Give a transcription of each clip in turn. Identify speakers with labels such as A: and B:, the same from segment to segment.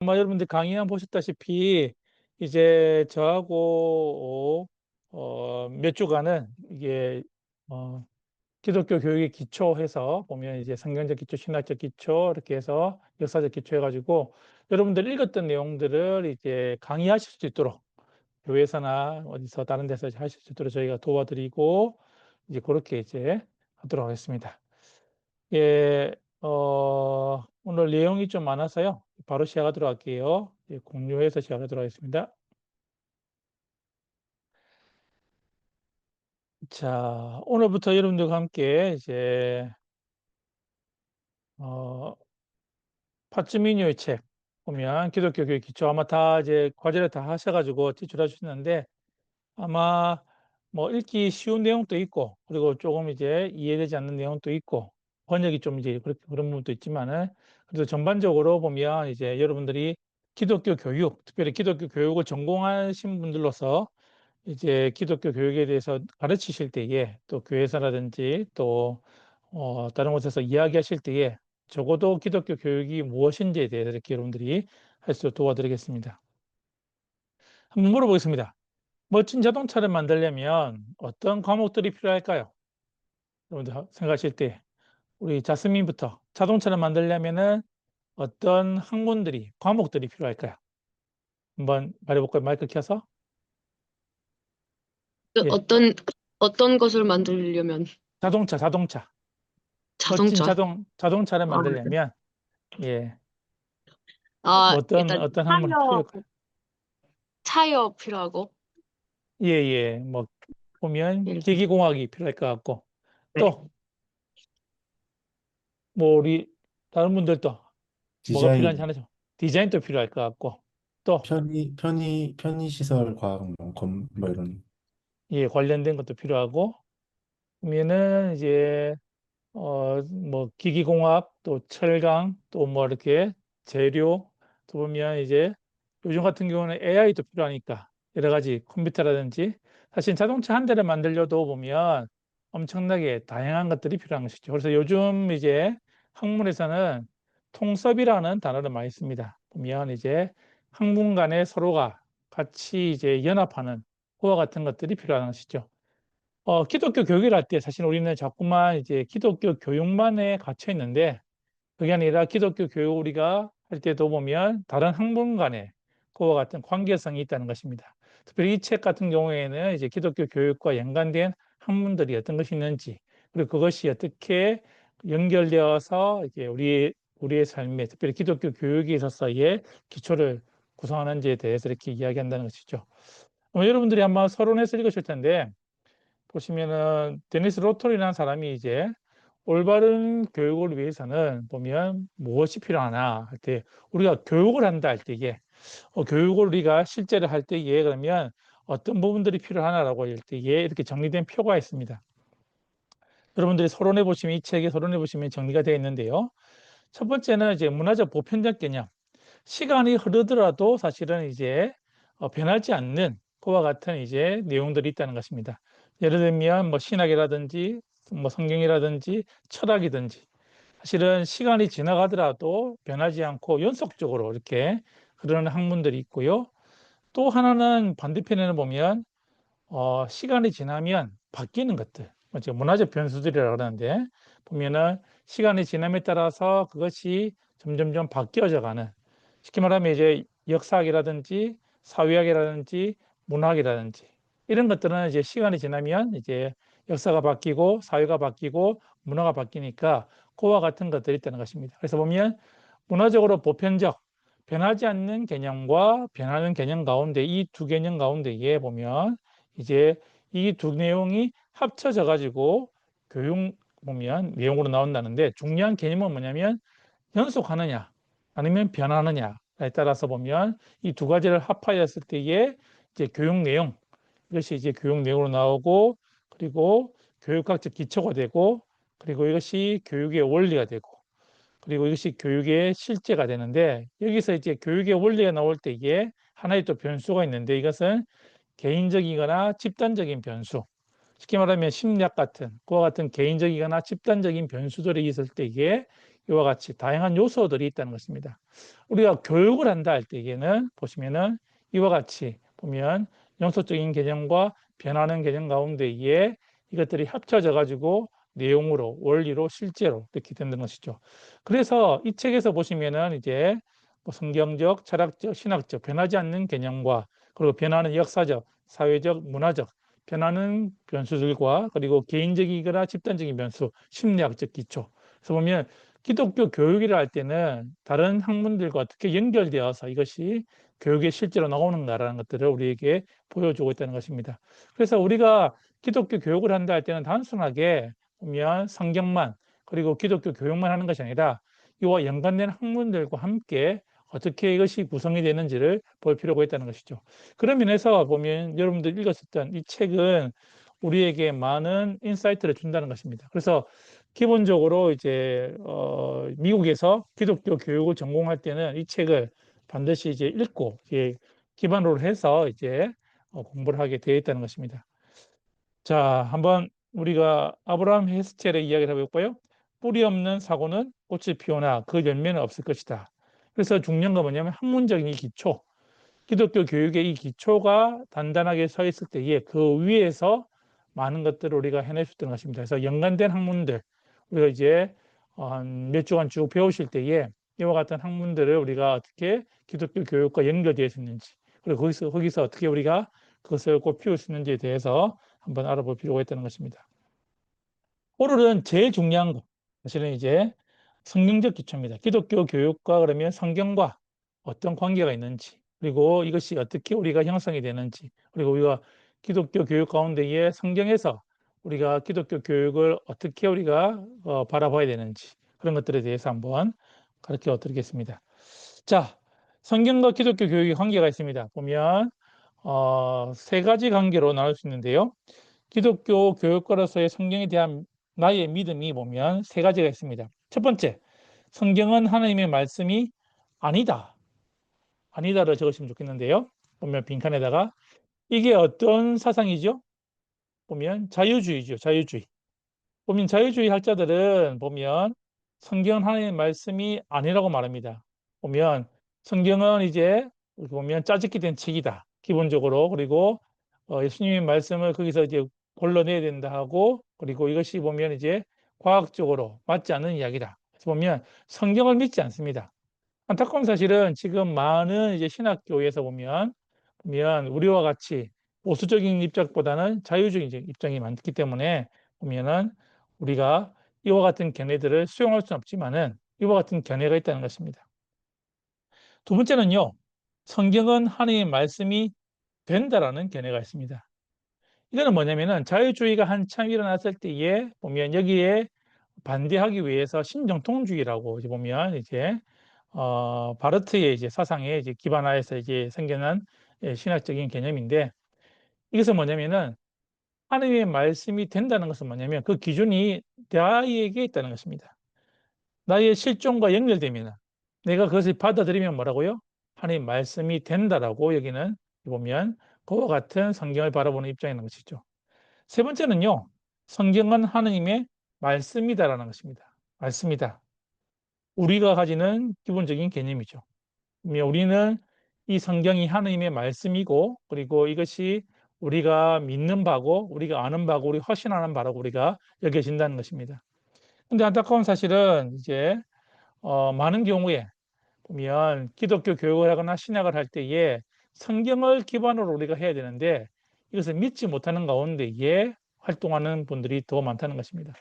A: 아마 여러분들 강의한 보셨다시피 이제 저하고 몇 주간은 이게 어, 기독교 교육의 기초해서 보면 이제 성경적 기초, 신학적 기초 이렇게 해서 역사적 기초 해가지고 여러분들 읽었던 내용들을 이제 강의하실 수 있도록 교회에서나 어디서 다른 데서 하실 수 있도록 저희가 도와드리고 이제 그렇게 이제 하도록 하겠습니다. 예, 오늘 내용이 좀 많아서요. 바로 시작하도록 할게요. 예, 공유해서 시작하도록 하겠습니다. 자, 오늘부터 여러분들과 함께 이제 파츠미니오의 책 보면 기독교 교육 기초 아마 다 이제 과제를 다 하셔가지고 제출해 주시는데 아마 뭐 읽기 쉬운 내용도 있고 그리고 조금 이제 이해되지 않는 내용도 있고 번역이 좀 이제 그렇게 그런 부분도 있지만은 그래도 전반적으로 보면 이제 여러분들이 기독교 교육, 특별히 기독교 교육을 전공하신 분들로서 이제 기독교 교육에 대해서 가르치실 때에 또 교회에서라든지 또 다른 곳에서 이야기하실 때에 적어도 기독교 교육이 무엇인지에 대해서 이렇게 여러분들이 할 수 있도록 도와드리겠습니다. 한번 물어보겠습니다. 멋진 자동차를 만들려면 어떤 과목들이 필요할까요? 여러분들 생각하실 때 우리 자스민부터 자동차를 만들려면은 어떤 학문들이 과목들이 필요할까요? 한번 말해볼까요? 마이크 켜서.
B: 그
A: 예,
B: 어떤 것을 만들려면
A: 자동차. 멋진
B: 자동차.
A: 자동차를
B: 아, 네.
A: 만들려면 예,
B: 일단
A: 어떤 학문이 필요할까요?
B: 타이어 필요하고.
A: 예. 뭐 보면
B: 일-
A: 기기공학이 필요할 것 같고
B: 네.
A: 또 뭐 우리 다른 분들도 뭐가 필요한지
C: 디자인,
A: 하나 좀 디자인도 필요할 것 같고 또
C: 편의시설 과학, 뭐 이런.
A: 예, 관련된 것도 필요하고 그러면은 이제 뭐 기기공학 또 철강 또 뭐 이렇게 재료 또 보면 이제 요즘 같은 경우는 AI도 필요하니까 여러 가지 컴퓨터라든지 사실 자동차 한 대를 만들려도 보면 엄청나게 다양한 것들이 필요한 것이죠. 그래서 요즘 이제 학문에서는 통섭이라는 단어를 많이 씁니다. 보면 이제 학문 간에 서로가 같이 이제 연합하는 그와 같은 것들이 필요한 것이죠. 기독교 교육을 할 때 사실 우리는 자꾸만 이제 기독교 교육만에 갇혀 있는데 그게 아니라 기독교 교육 우리가 할 때도 보면 다른 학문 간에 그와 같은 관계성이 있다는 것입니다. 특별히 이 책 같은 경우에는 이제 기독교 교육과 연관된 학문들이 어떤 것이 있는지 그리고 그것이 어떻게 연결되어서 이게 우리의 삶에 특별히 기독교 교육에 있어서의 기초를 구성하는지에 대해서 이렇게 이야기한다는 것이죠. 여러분들이 아마 서론에서 읽으실 텐데 보시면은 데니스 로톨이라는 사람이 이제 올바른 교육을 위해서는 보면 무엇이 필요하나 할 때 우리가 교육을 한다 할 때 이게 교육을 우리가 실제로 할 때에 그러면 어떤 부분들이 필요하나라고 할 때에 이렇게 정리된 표가 있습니다. 여러분들이 서론해 보시면 이 책에 서론해 보시면 정리가 되어 있는데요. 첫 번째는 이제 문화적 보편적 개념. 시간이 흐르더라도 사실은 이제 변하지 않는 그와 같은 이제 내용들이 있다는 것입니다. 예를 들면 뭐 신학이라든지 뭐 성경이라든지 철학이든지 사실은 시간이 지나가더라도 변하지 않고 연속적으로 이렇게 흐르는 학문들이 있고요. 또 하나는 반대편에는 보면 시간이 지나면 바뀌는 것들, 뭐 문화적 변수들이라고 하는데 보면은 시간이 지남에 따라서 그것이 점점점 바뀌어져 가는 쉽게 말하면 이제 역사학이라든지 사회학이라든지 문학이라든지 이런 것들은 이제 시간이 지나면 이제 역사가 바뀌고 사회가 바뀌고 문화가 바뀌니까 그와 같은 것들이 있다는 것입니다. 그래서 보면 문화적으로 보편적 변하지 않는 개념과 변하는 개념 가운데 이 두 개념 가운데에 보면 이제 이 두 내용이 합쳐져 가지고 교육 보면 내용으로 나온다는데 중요한 개념은 뭐냐면 연속하느냐 아니면 변하느냐에 따라서 보면 이 두 가지를 합하였을 때에 이제 교육 내용 이것이 이제 교육 내용으로 나오고 그리고 교육학적 기초가 되고 그리고 이것이 교육의 원리가 되고 그리고 이것이 교육의 실제가 되는데 여기서 이제 교육의 원리가 나올 때 이게 하나의 또 변수가 있는데 이것은 개인적이거나 집단적인 변수 쉽게 말하면 심리학 같은 그와 같은 개인적이거나 집단적인 변수들이 있을 때 이게 이와 같이 다양한 요소들이 있다는 것입니다. 우리가 교육을 한다 할 때에는 보시면은 이와 같이 보면 연속적인 개념과 변하는 개념 가운데에 이것들이 합쳐져 가지고 내용으로, 원리로, 실제로 이렇게 된다는 것이죠. 그래서 이 책에서 보시면은 이제 뭐 성경적, 철학적, 신학적 변하지 않는 개념과 그리고 변하는 역사적, 사회적, 문화적 변하는 변수들과 그리고 개인적이거나 집단적인 변수, 심리학적 기초. 그래서 보면 기독교 교육이라 할 때는 다른 학문들과 어떻게 연결되어서 이것이 교육에 실제로 나오는가라는 것들을 우리에게 보여주고 있다는 것입니다. 그래서 우리가 기독교 교육을 한다 할 때는 단순하게 보면 성경만 그리고 기독교 교육만 하는 것이 아니라 이와 연관된 학문들과 함께 어떻게 이것이 구성이 되는지를 볼 필요가 있다는 것이죠. 그런 면에서 보면 여러분들 읽었었던 이 책은 우리에게 많은 인사이트를 준다는 것입니다. 그래서 기본적으로 이제 미국에서 기독교 교육을 전공할 때는 이 책을 반드시 이제 읽고 이제 기반으로 해서 이제 공부를 하게 되어 있다는 것입니다. 자, 한번 우리가 아브라함 헤스첼의 이야기를 해볼까요? 뿌리 없는 사고는 꽃을 피우나 그 열매는 없을 것이다. 그래서 중요한 건 뭐냐면 학문적인 이 기초, 기독교 교육의 이 기초가 단단하게 서 있을 때에 그 위에서 많은 것들을 우리가 해낼 수 있다는 것입니다. 그래서 연관된 학문들, 우리가 이제 몇 주간 쭉 배우실 때에 이와 같은 학문들을 우리가 어떻게 기독교 교육과 연결되어 있는지, 그리고 거기서 어떻게 우리가 그것을 꼭 피울 수 있는지에 대해서 한번 알아볼 필요가 있다는 것입니다. 오늘은 제일 중요한 거, 사실은 이제 성경적 기초입니다. 기독교 교육과 그러면 성경과 어떤 관계가 있는지, 그리고 이것이 어떻게 우리가 형성이 되는지, 그리고 우리가 기독교 교육 가운데에 성경에서 우리가 기독교 교육을 어떻게 우리가 바라봐야 되는지, 그런 것들에 대해서 한번 가르쳐 드리겠습니다. 자, 성경과 기독교 교육의 관계가 있습니다. 보면 세 가지 관계로 나눌 수 있는데요. 기독교 교육과로서의 성경에 대한 나의 믿음이 보면 세 가지가 있습니다. 첫 번째, 성경은 하나님의 말씀이 아니다. 아니다를 적으시면 좋겠는데요. 보면 빈칸에다가 이게 어떤 사상이죠? 보면 자유주의죠. 자유주의. 보면 자유주의 학자들은 보면 성경은 하나님의 말씀이 아니라고 말합니다. 보면 성경은 이제 보면 짜집기 된 책이다. 기본적으로. 그리고 예수님의 말씀을 거기서 이제 골라내야 된다 하고 그리고 이것이 보면 이제 과학적으로 맞지 않는 이야기다. 그래서 보면 성경을 믿지 않습니다. 안타까운 사실은 지금 많은 이제 신학교에서 보면 우리와 같이 보수적인 입장보다는 자유적인 입장이 많기 때문에 보면은 우리가 이와 같은 견해들을 수용할 수는 없지만은 이와 같은 견해가 있다는 것입니다. 두 번째는요, 성경은 하나님의 말씀이 된다라는 견해가 있습니다. 이거는 뭐냐면은 자유주의가 한참 일어났을 때에 보면 여기에 반대하기 위해서 신정통주의라고 이제 보면 이제 바르트의 이제 사상에 이제 기반하여서 이제 생겨난 신학적인 개념인데 이것은 뭐냐면은 하나님의 말씀이 된다는 것은 뭐냐면 그 기준이 나에게 있다는 것입니다. 나의 실존과 연결되면 내가 그것을 받아들이면 뭐라고요? 하나님 말씀이 된다라고 여기는 보면 그와 같은 성경을 바라보는 입장이라는 것이죠. 세 번째는요. 성경은 하나님의 말씀이다라는 것입니다. 말씀이다. 우리가 가지는 기본적인 개념이죠. 우리는 이 성경이 하나님의 말씀이고 그리고 이것이 우리가 믿는 바고 우리가 아는 바고 우리 확신하는 바라고 우리가 여겨진다는 것입니다. 근데 안타까운 사실은 이제 많은 경우에 보면 기독교 교육을 하거나 신학을 할 때에 성경을 기반으로 우리가 해야 되는데 이것을 믿지 못하는 가운데에 활동하는 분들이 더 많다는 것입니다.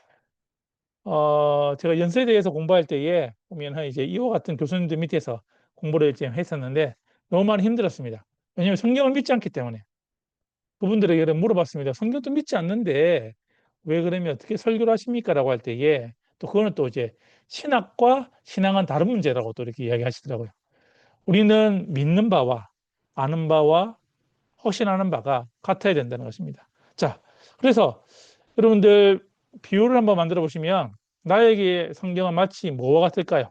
A: 제가 연세대에서 공부할 때에 보면 이제 이와 같은 교수님들 밑에서 공부를 이제 했었는데 너무 많이 힘들었습니다. 왜냐하면 성경을 믿지 않기 때문에 그분들에게 물어봤습니다. 성경도 믿지 않는데 왜 그러면 어떻게 설교를 하십니까? 라고 할 때에 또 그거는 또 이제 신학과 신앙은 다른 문제라고 또 이렇게 이야기하시더라고요. 우리는 믿는 바와 아는 바와 확신하는 바가 같아야 된다는 것입니다. 자, 그래서 여러분들 비유를 한번 만들어 보시면 나에게 성경은 마치 뭐와 같을까요?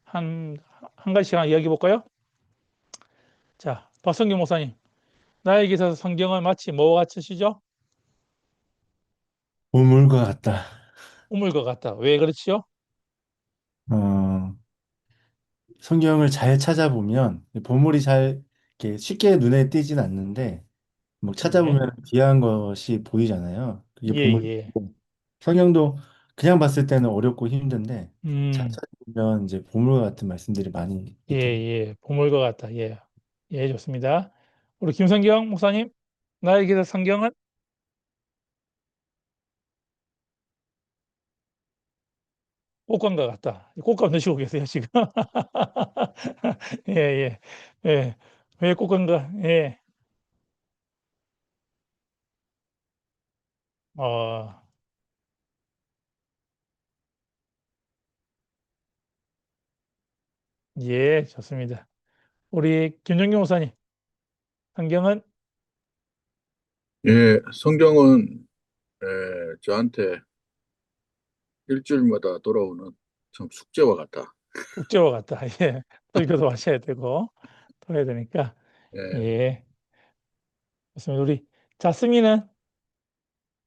A: 한 가지씩 이야기해 볼까요? 자, 박성규 목사님, 나에게 있어서 성경은 마치 뭐와 같으시죠?
C: 우물과 같다.
A: 우물과 같다. 왜 그렇지요?
C: 성경을 잘 찾아보면 보물이 잘 이렇게 쉽게 눈에 띄진 않는데 뭐
A: 예,
C: 찾아보면 귀한 것이 보이잖아요. 그게
A: 예,
C: 보물.
A: 예.
C: 성경도 그냥 봤을 때는 어렵고 힘든데 잘
A: 음,
C: 찾아보면 이제 보물 같은 말씀들이 많이
A: 예,
C: 있더라고요.
A: 예. 보물과 같다. 예. 예, 좋습니다. 우리 김성경 목사님, 나에게서 성경은 꽃감과 같다. 꽃감 드시고 계세요, 지금. 예, 예, 예. 왜 꽃감과, 예. 어, 예, 좋습니다. 우리 김정경 목사님, 성경은,
D: 예, 성경은 저한테 일주일마다 돌아오는 참 숙제와 같다.
A: 국제와 같다. 예. 설교도 하셔야 되고, 또 해야 되니까.
D: 예,
A: 예. 좋습니다. 우리 자스민은,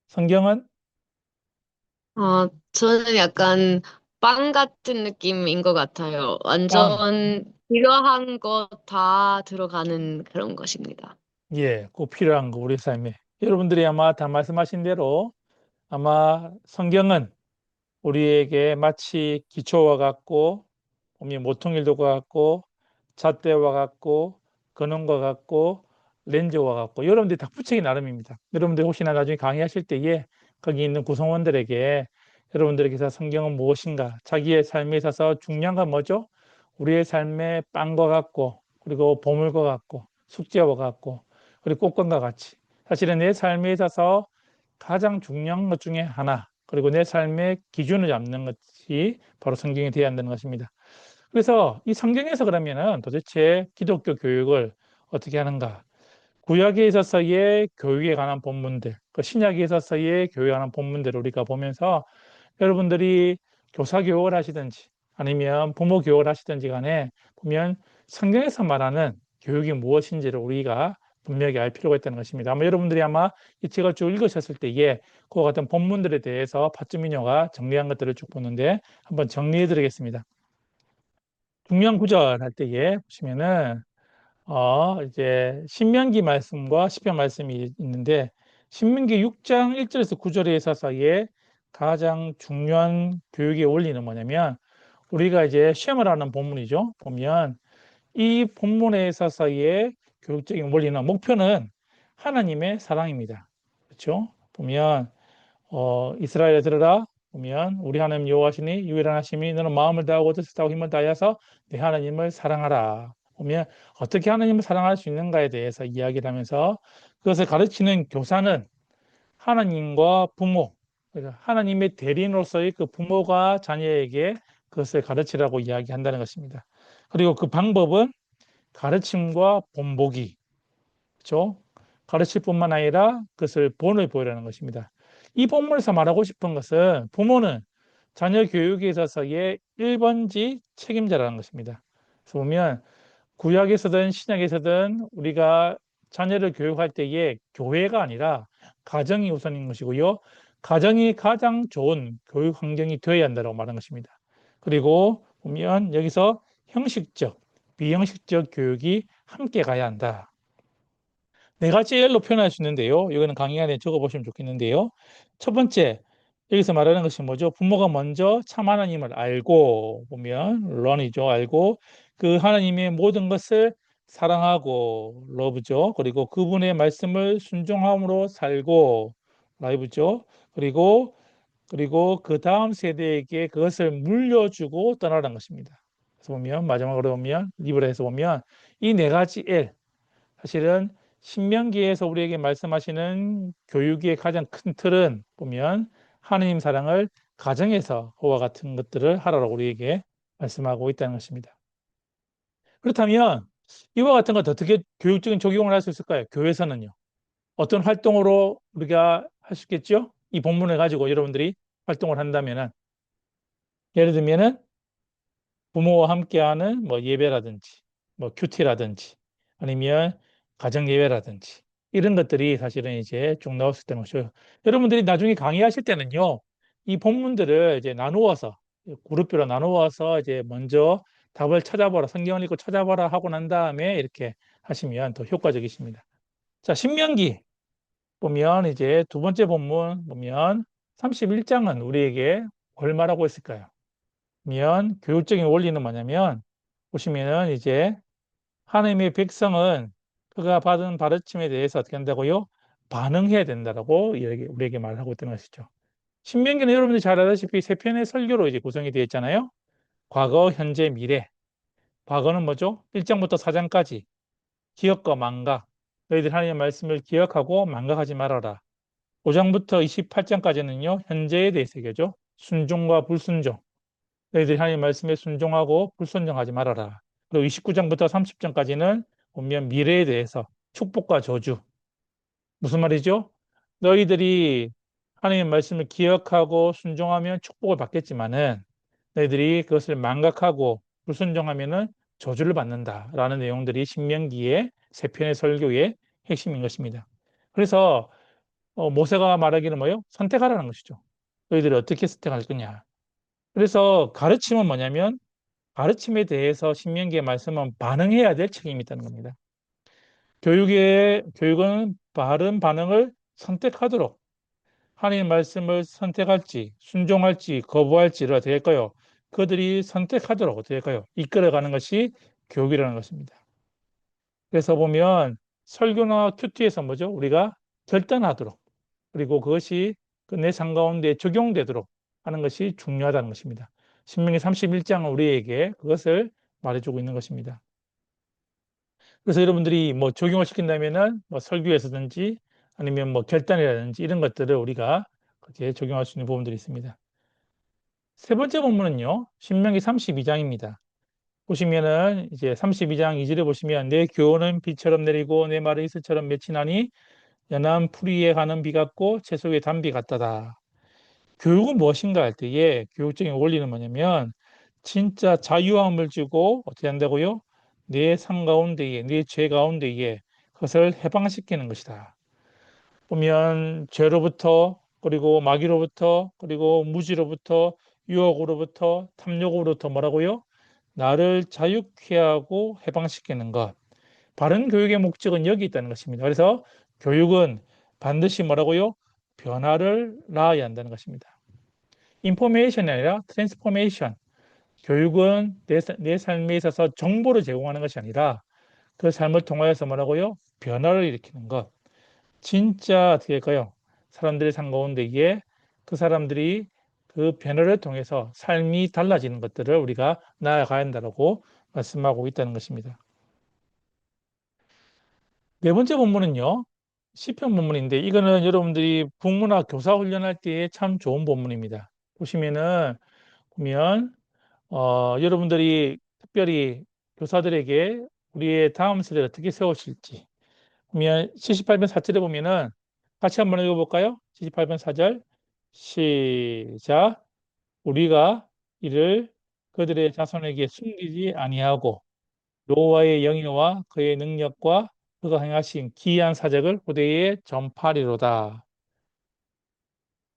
A: 성경은,
B: 저는 약간 빵 같은 느낌인 것 같아요.
A: 빵.
B: 완전 필요한 거 다 들어가는 그런 것입니다.
A: 예, 꼭 필요한 거, 우리 삶에. 여러분들이 아마 다 말씀하신 대로 아마 성경은 우리에게 마치 기초와 같고, 보면 모퉁이돌과 같고, 잣대와 같고, 근원과 같고, 렌즈와 같고, 여러분들이 다 붙이기 나름입니다. 여러분들이 혹시나 나중에 강의하실 때에 거기 있는 구성원들에게 여러분들에게서 성경은 무엇인가, 자기의 삶에 있어서 중요한 건 뭐죠? 우리의 삶의 빵과 같고, 그리고 보물과 같고, 숙제와 같고, 그리고 꽃감과 같이. 사실은 내 삶에 있어서 가장 중요한 것 중에 하나, 그리고 내 삶의 기준을 잡는 것이 바로 성경이 되어야 한다는 것입니다. 그래서 이 성경에서 그러면은 도대체 기독교 교육을 어떻게 하는가? 구약에 있어서의 교육에 관한 본문들, 그 신약에 있어서의 교육에 관한 본문들을 우리가 보면서 여러분들이 교사 교육을 하시든지 아니면 부모 교육을 하시든지 간에 보면 성경에서 말하는 교육이 무엇인지를 우리가 분명히 알 필요가 있다는 것입니다. 아마 여러분들이 아마 이 책을 쭉 읽으셨을 때에 그와 같은 본문들에 대해서 파주민요가 정리한 것들을 쭉 보는데 한번 정리해 드리겠습니다. 중요한 구절 할 때에 보시면은 이제 신명기 말씀과 시편 말씀이 있는데 신명기 6장 1절에서 9절에 있어서의 가장 중요한 교육의 원리는 뭐냐면 우리가 이제 시험을 하는 본문이죠. 보면 이 본문에 있어서의 교육적인 원리는 목표는 하나님의 사랑입니다. 그렇죠? 보면 이스라엘에 들으라 보면 우리 하나님 여호와시니 유일한 하심이 너는 마음을 다하고 뜻을 다하고 힘을 다하여서 내 하나님을 사랑하라. 보면 어떻게 하나님을 사랑할 수 있는가에 대해서 이야기를 하면서 그것을 가르치는 교사는 하나님과 부모, 그러니까 하나님의 대리인으로서의 그 부모가 자녀에게 그것을 가르치라고 이야기한다는 것입니다. 그리고 그 방법은 가르침과 본보기, 그렇죠? 가르칠 뿐만 아니라 그것을 본을 보이라는 것입니다. 이 본문에서 말하고 싶은 것은 부모는 자녀 교육에 있어서의 1번지 책임자라는 것입니다. 그래서 보면 구약에서든 신약에서든 우리가 자녀를 교육할 때에 교회가 아니라 가정이 우선인 것이고요. 가정이 가장 좋은 교육 환경이 되어야 한다고 말한 것입니다. 그리고 보면 여기서 형식적, 비형식적 교육이 함께 가야 한다. 네 가지 L로 표현할 수 있는데요. 이거는 강의 안에 적어보시면 좋겠는데요. 첫 번째, 여기서 말하는 것이 뭐죠? 부모가 먼저 참 하나님을 알고 보면 런이죠. 알고 그 하나님의 모든 것을 사랑하고 러브죠. 그리고 그분의 말씀을 순종함으로 살고 라이브죠. 그리고 그 다음 세대에게 그것을 물려주고 떠나라는 것입니다. 그래서 보면 마지막으로 보면 리브라에서 보면 이 네 가지 L 사실은 신명기에서 우리에게 말씀하시는 교육의 가장 큰 틀은 보면 하느님 사랑을 가정에서 그와 같은 것들을 하라고 우리에게 말씀하고 있다는 것입니다. 그렇다면 이와 같은 것 어떻게 교육적인 적용을 할 수 있을까요? 교회에서는요. 어떤 활동으로 우리가 할 수 있겠죠? 이 본문을 가지고 여러분들이 활동을 한다면은 예를 들면은 부모와 함께하는 뭐 예배라든지 뭐 큐티라든지 아니면 가정 예배라든지 이런 것들이 사실은 이제 쭉 나올 수 있다는 것이죠. 여러분들이 나중에 강의하실 때는요, 이 본문들을 이제 나누어서 그룹별로 나누어서 이제 먼저 답을 찾아보라, 성경을 읽고 찾아보라 하고 난 다음에 이렇게 하시면 더 효과적이십니다. 자, 신명기 보면 이제 두 번째 본문 보면 31장은 우리에게 뭘 말하고 있을까요? 보면 교육적인 원리는 뭐냐면 보시면은 이제 하나님의 백성은 그가 받은 가르침에 대해서 어떻게 한다고요? 반응해야 된다라고 우리에게 말하고 있다는 것이죠. 신명기는 여러분들이 잘 알다시피 세 편의 설교로 이제 구성이 되어 있잖아요. 과거, 현재, 미래. 과거는 뭐죠? 1장부터 4장까지 기억과 망각. 너희들 하나님의 말씀을 기억하고 망각하지 말아라. 5장부터 28장까지는요. 현재에 대해서 얘기하죠. 순종과 불순종. 너희들 하나님의 말씀에 순종하고 불순종하지 말아라. 그리고 29장부터 30장까지는 보면 미래에 대해서 축복과 저주. 무슨 말이죠? 너희들이 하나님의 말씀을 기억하고 순종하면 축복을 받겠지만은 너희들이 그것을 망각하고 불순종하면은 저주를 받는다라는 내용들이 신명기의 세 편의 설교의 핵심인 것입니다. 그래서 모세가 말하기는 뭐예요? 선택하라는 것이죠. 너희들이 어떻게 선택할 거냐. 그래서 가르침은 뭐냐면 가르침에 대해서 신명기의 말씀은 반응해야 될 책임이 있다는 겁니다. 교육은 바른 반응을 선택하도록 하나님의 말씀을 선택할지 순종할지 거부할지를 어떻게 할까요? 그들이 선택하도록 어떻게 할까요? 이끌어가는 것이 교육이라는 것입니다. 그래서 보면 설교나 큐티에서 뭐죠? 우리가 결단하도록 그리고 그것이 내 삶 가운데 적용되도록 하는 것이 중요하다는 것입니다. 신명기 31장은 우리에게 그것을 말해주고 있는 것입니다. 그래서 여러분들이 뭐 적용을 시킨다면은 뭐 설교에서든지 아니면 뭐 결단이라든지 이런 것들을 우리가 그렇게 적용할 수 있는 부분들이 있습니다. 세 번째 본문은요, 신명기 32장입니다. 보시면은 이제 32장 2절에 보시면 내 교훈은 비처럼 내리고 내 말은 이슬처럼 맺히나니 연한 풀이에 가는 비 같고 채소의 단비 같다다. 교육은 무엇인가 할 때에 교육적인 원리는 뭐냐면 진짜 자유함을 주고 어떻게 한다고요? 내 삶 가운데에 내 죄 가운데에 그것을 해방시키는 것이다. 보면 죄로부터 그리고 마귀로부터 그리고 무지로부터 유혹으로부터 탐욕으로부터 뭐라고요? 나를 자유케 하고 해방시키는 것. 바른 교육의 목적은 여기 있다는 것입니다. 그래서 교육은 반드시 뭐라고요? 변화를 낳아야 한다는 것입니다. 인포메이션이 아니라 트랜스포메이션. 교육은 내 삶에 있어서 정보를 제공하는 것이 아니라 그 삶을 통하여서 뭐라고요? 변화를 일으키는 것. 진짜 어떻게 할까요? 사람들의 삶 가운데에 그 사람들이 그 변화를 통해서 삶이 달라지는 것들을 우리가 나아가야 한다고 말씀하고 있다는 것입니다. 네 번째 본문은요. 시편 본문인데 이거는 여러분들이 국문학 교사 훈련할 때에 참 좋은 본문입니다. 보면 여러분들이 특별히 교사들에게 우리의 다음 세대를 어떻게 세우실지 보면 78편 4절에 보면은 같이 한번 읽어볼까요? 78편 4절 시작. 우리가 이를 그들의 자손에게 숨기지 아니하고 여호와의 영예와 그의 능력과 그가 행하신 기이한 사적을 후대에 전파리로다.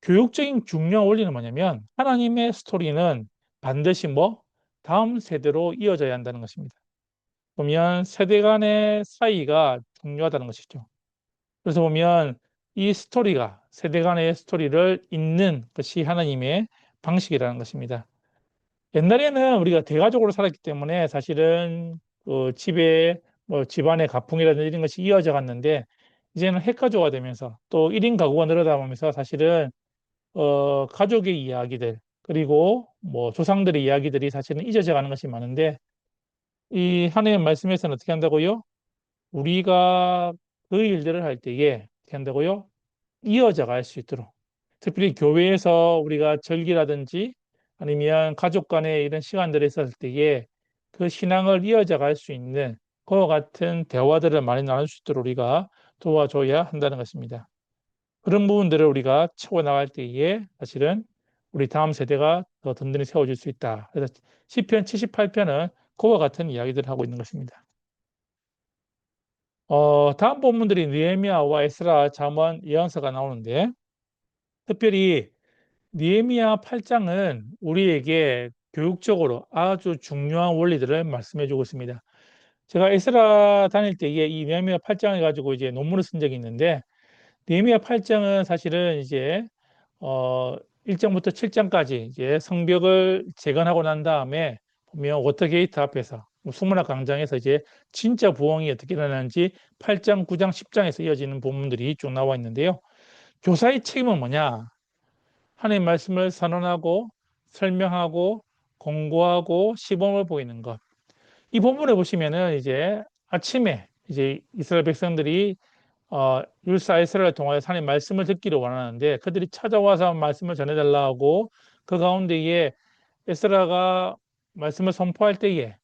A: 교육적인 중요한 원리는 뭐냐면 하나님의 스토리는 반드시 다음 세대로 이어져야 한다는 것입니다. 보면 세대 간의 사이가 중요하다는 것이죠. 그래서 보면 이 스토리가 세대 간의 스토리를 잇는 것이 하나님의 방식이라는 것입니다. 옛날에는 우리가 대가족으로 살았기 때문에 사실은 집에 집안의 가풍이라든지 이런 것이 이어져 갔는데 이제는 핵가족화 되면서 또 1인 가구가 늘어다 보면서 사실은 가족의 이야기들 그리고 조상들의 이야기들이 사실은 잊어져 가는 것이 많은데 이 하나님의 말씀에서는 어떻게 한다고요? 우리가 그 일들을 할 때에 어떻게 한다고요? 이어져 갈 수 있도록 특별히 교회에서 우리가 절기라든지 아니면 가족 간의 이런 시간들을 있을 때에 그 신앙을 이어져 갈 수 있는 그와 같은 대화들을 많이 나눌 수 있도록 우리가 도와줘야 한다는 것입니다. 그런 부분들을 우리가 채워나갈 때에 사실은 우리 다음 세대가 더 든든히 세워질 수 있다. 그래서 시편 78편은 그와 같은 이야기들을 하고 있는 것입니다. 다음 본문들이 느헤미야와 에스라, 잠언, 예언서가 나오는데 특별히 느헤미야 8장은 우리에게 교육적으로 아주 중요한 원리들을 말씀해 주고 있습니다. 제가 에스라 다닐 때에 이 느헤미야 8장을 가지고 이제 논문을 쓴 적이 있는데 느헤미야 8장은 사실은 이제 1장부터 7장까지 이제 성벽을 재건하고 난 다음에 보면 워터게이트 앞에서 수문학 광장에서 이제 진짜 부흥이 어떻게 일어나는지 8장, 9장, 10장에서 이어지는 본문들이 쭉 나와 있는데요. 교사의 책임은 뭐냐? 하나님의 말씀을 선언하고 설명하고 공고하고 시범을 보이는 것. 이 본문에 보시면은 이제 아침에 이제 이스라엘 백성들이 율사 에스라를 통하여 하나님의 말씀을 듣기를 원하는데 그들이 찾아와서 말씀을 전해달라고 그 가운데에 에스라가 말씀을 선포할 때에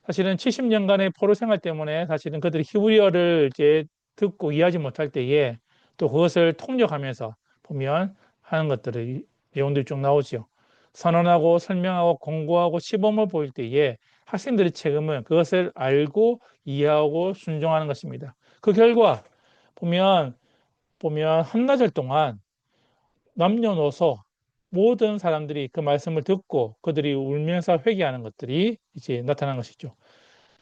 A: 사실은 70년간의 포로 생활 때문에 사실은 그들이 히브리어를 이제 듣고 이해하지 못할 때에 또 그것을 통역하면서 보면 하는 것들이 내용들이 쭉 나오죠. 선언하고 설명하고 공고하고 시범을 보일 때에 학생들의 책임은 그것을 알고 이해하고 순종하는 것입니다. 그 결과 보면 한나절 동안 남녀노소 모든 사람들이 그 말씀을 듣고 그들이 울면서 회개하는 것들이 이제 나타난 것이죠.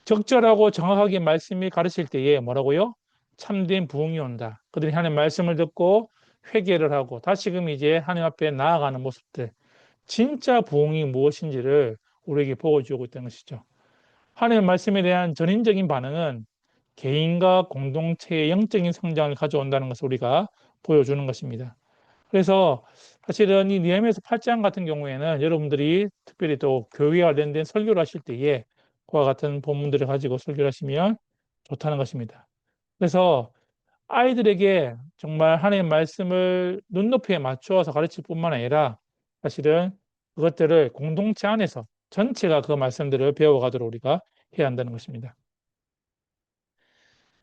A: 적절하고 정확하게 말씀이 가르칠 때에 뭐라고요? 참된 부흥이 온다. 그들이 하나님 말씀을 듣고 회개를 하고 다시금 이제 하나님 앞에 나아가는 모습들. 진짜 부흥이 무엇인지를 우리에게 보여주고 있다는 것이죠. 하나님의 말씀에 대한 전인적인 반응은 개인과 공동체의 영적인 성장을 가져온다는 것을 우리가 보여주는 것입니다. 그래서 사실은 이 느헤미야서 8장 같은 경우에는 여러분들이 특별히 또 교회와 관련된 설교를 하실 때에 그와 같은 본문들을 가지고 설교를 하시면 좋다는 것입니다. 그래서 아이들에게 정말 하나님의 말씀을 눈높이에 맞추어서 가르칠 뿐만 아니라 사실은 그것들을 공동체 안에서 전체가 그 말씀들을 배워가도록 우리가 해야 한다는 것입니다.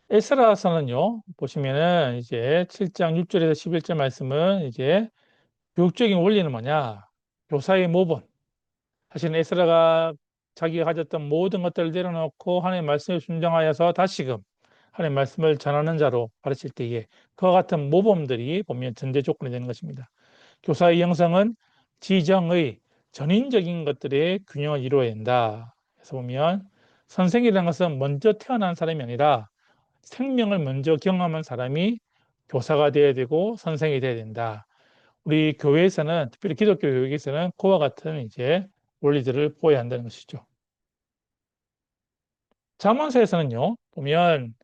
A: 에스라서는요, 보시면은 이제 7장 6절에서 11절 말씀은 이제 교육적인 원리는 뭐냐? 교사의 모본. 사실은 에스라가 자기가 가졌던 모든 것들을 내려놓고 하나님의 말씀에 순종하여서 다시금 하나님의 말씀을 전하는 자로 가르칠 때에 그와 같은 모범들이 보면 전제 조건이 되는 것입니다. 교사의 영성은 지정의 전인적인 것들의 균형을 이루어야 된다. 그래서 보면 선생이라는 것은 먼저 태어난 사람이 아니라 생명을 먼저 경험한 사람이 교사가 되어야 되고 선생이 되어야 된다. 우리 교회에서는 특별히 기독교 교육에서는 그와 같은 이제 원리들을 보여야 한다는 것이죠. 잠언서에서는요, 보면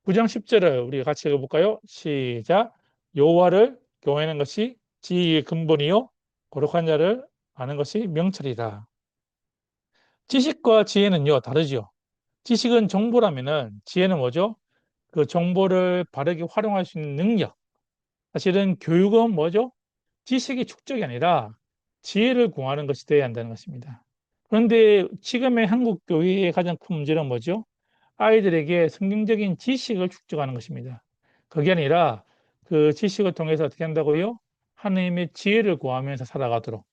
A: 9장 10절을 우리 같이 읽어볼까요? 시작. 여호와를 경외하는 것이 지혜의 근본이요 거룩한 자를 아는 것이 명철이라. 지식과 지혜는요 다르죠. 지식은 정보라면은 지혜는 뭐죠? 그 정보를 바르게 활용할 수 있는 능력. 사실은 교육은 뭐죠? 지식의 축적이 아니라 지혜를 구하는 것이 되어야 한다는 것입니다. 그런데 지금의 한국 교회의 가장 큰 문제는 뭐죠? 아이들에게 성경적인 지식을 축적하는 것입니다. 그게 아니라 그 지식을 통해서 어떻게 한다고요? 하나님의 지혜를 구하면서 살아가도록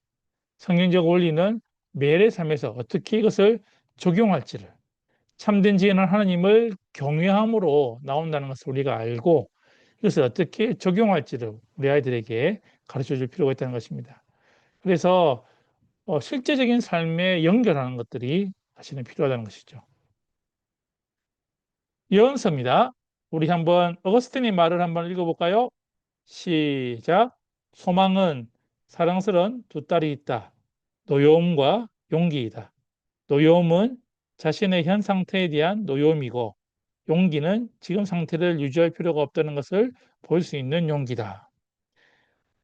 A: 성경적 원리는 매일의 삶에서 어떻게 이것을 적용할지를 참된 지혜는 하나님을 경외함으로 나온다는 것을 우리가 알고 이것을 어떻게 적용할지를 우리 아이들에게 가르쳐 줄 필요가 있다는 것입니다. 그래서 실제적인 삶에 연결하는 것들이 사실은 필요하다는 것이죠. 예언서입니다. 우리 한번 어거스틴의 말을 한번 읽어볼까요? 시작. 소망은 사랑스러운 두 딸이 있다. 노여움과 용기이다. 노여움은 자신의 현 상태에 대한 노여움이고 용기는 지금 상태를 유지할 필요가 없다는 것을 볼 수 있는 용기다.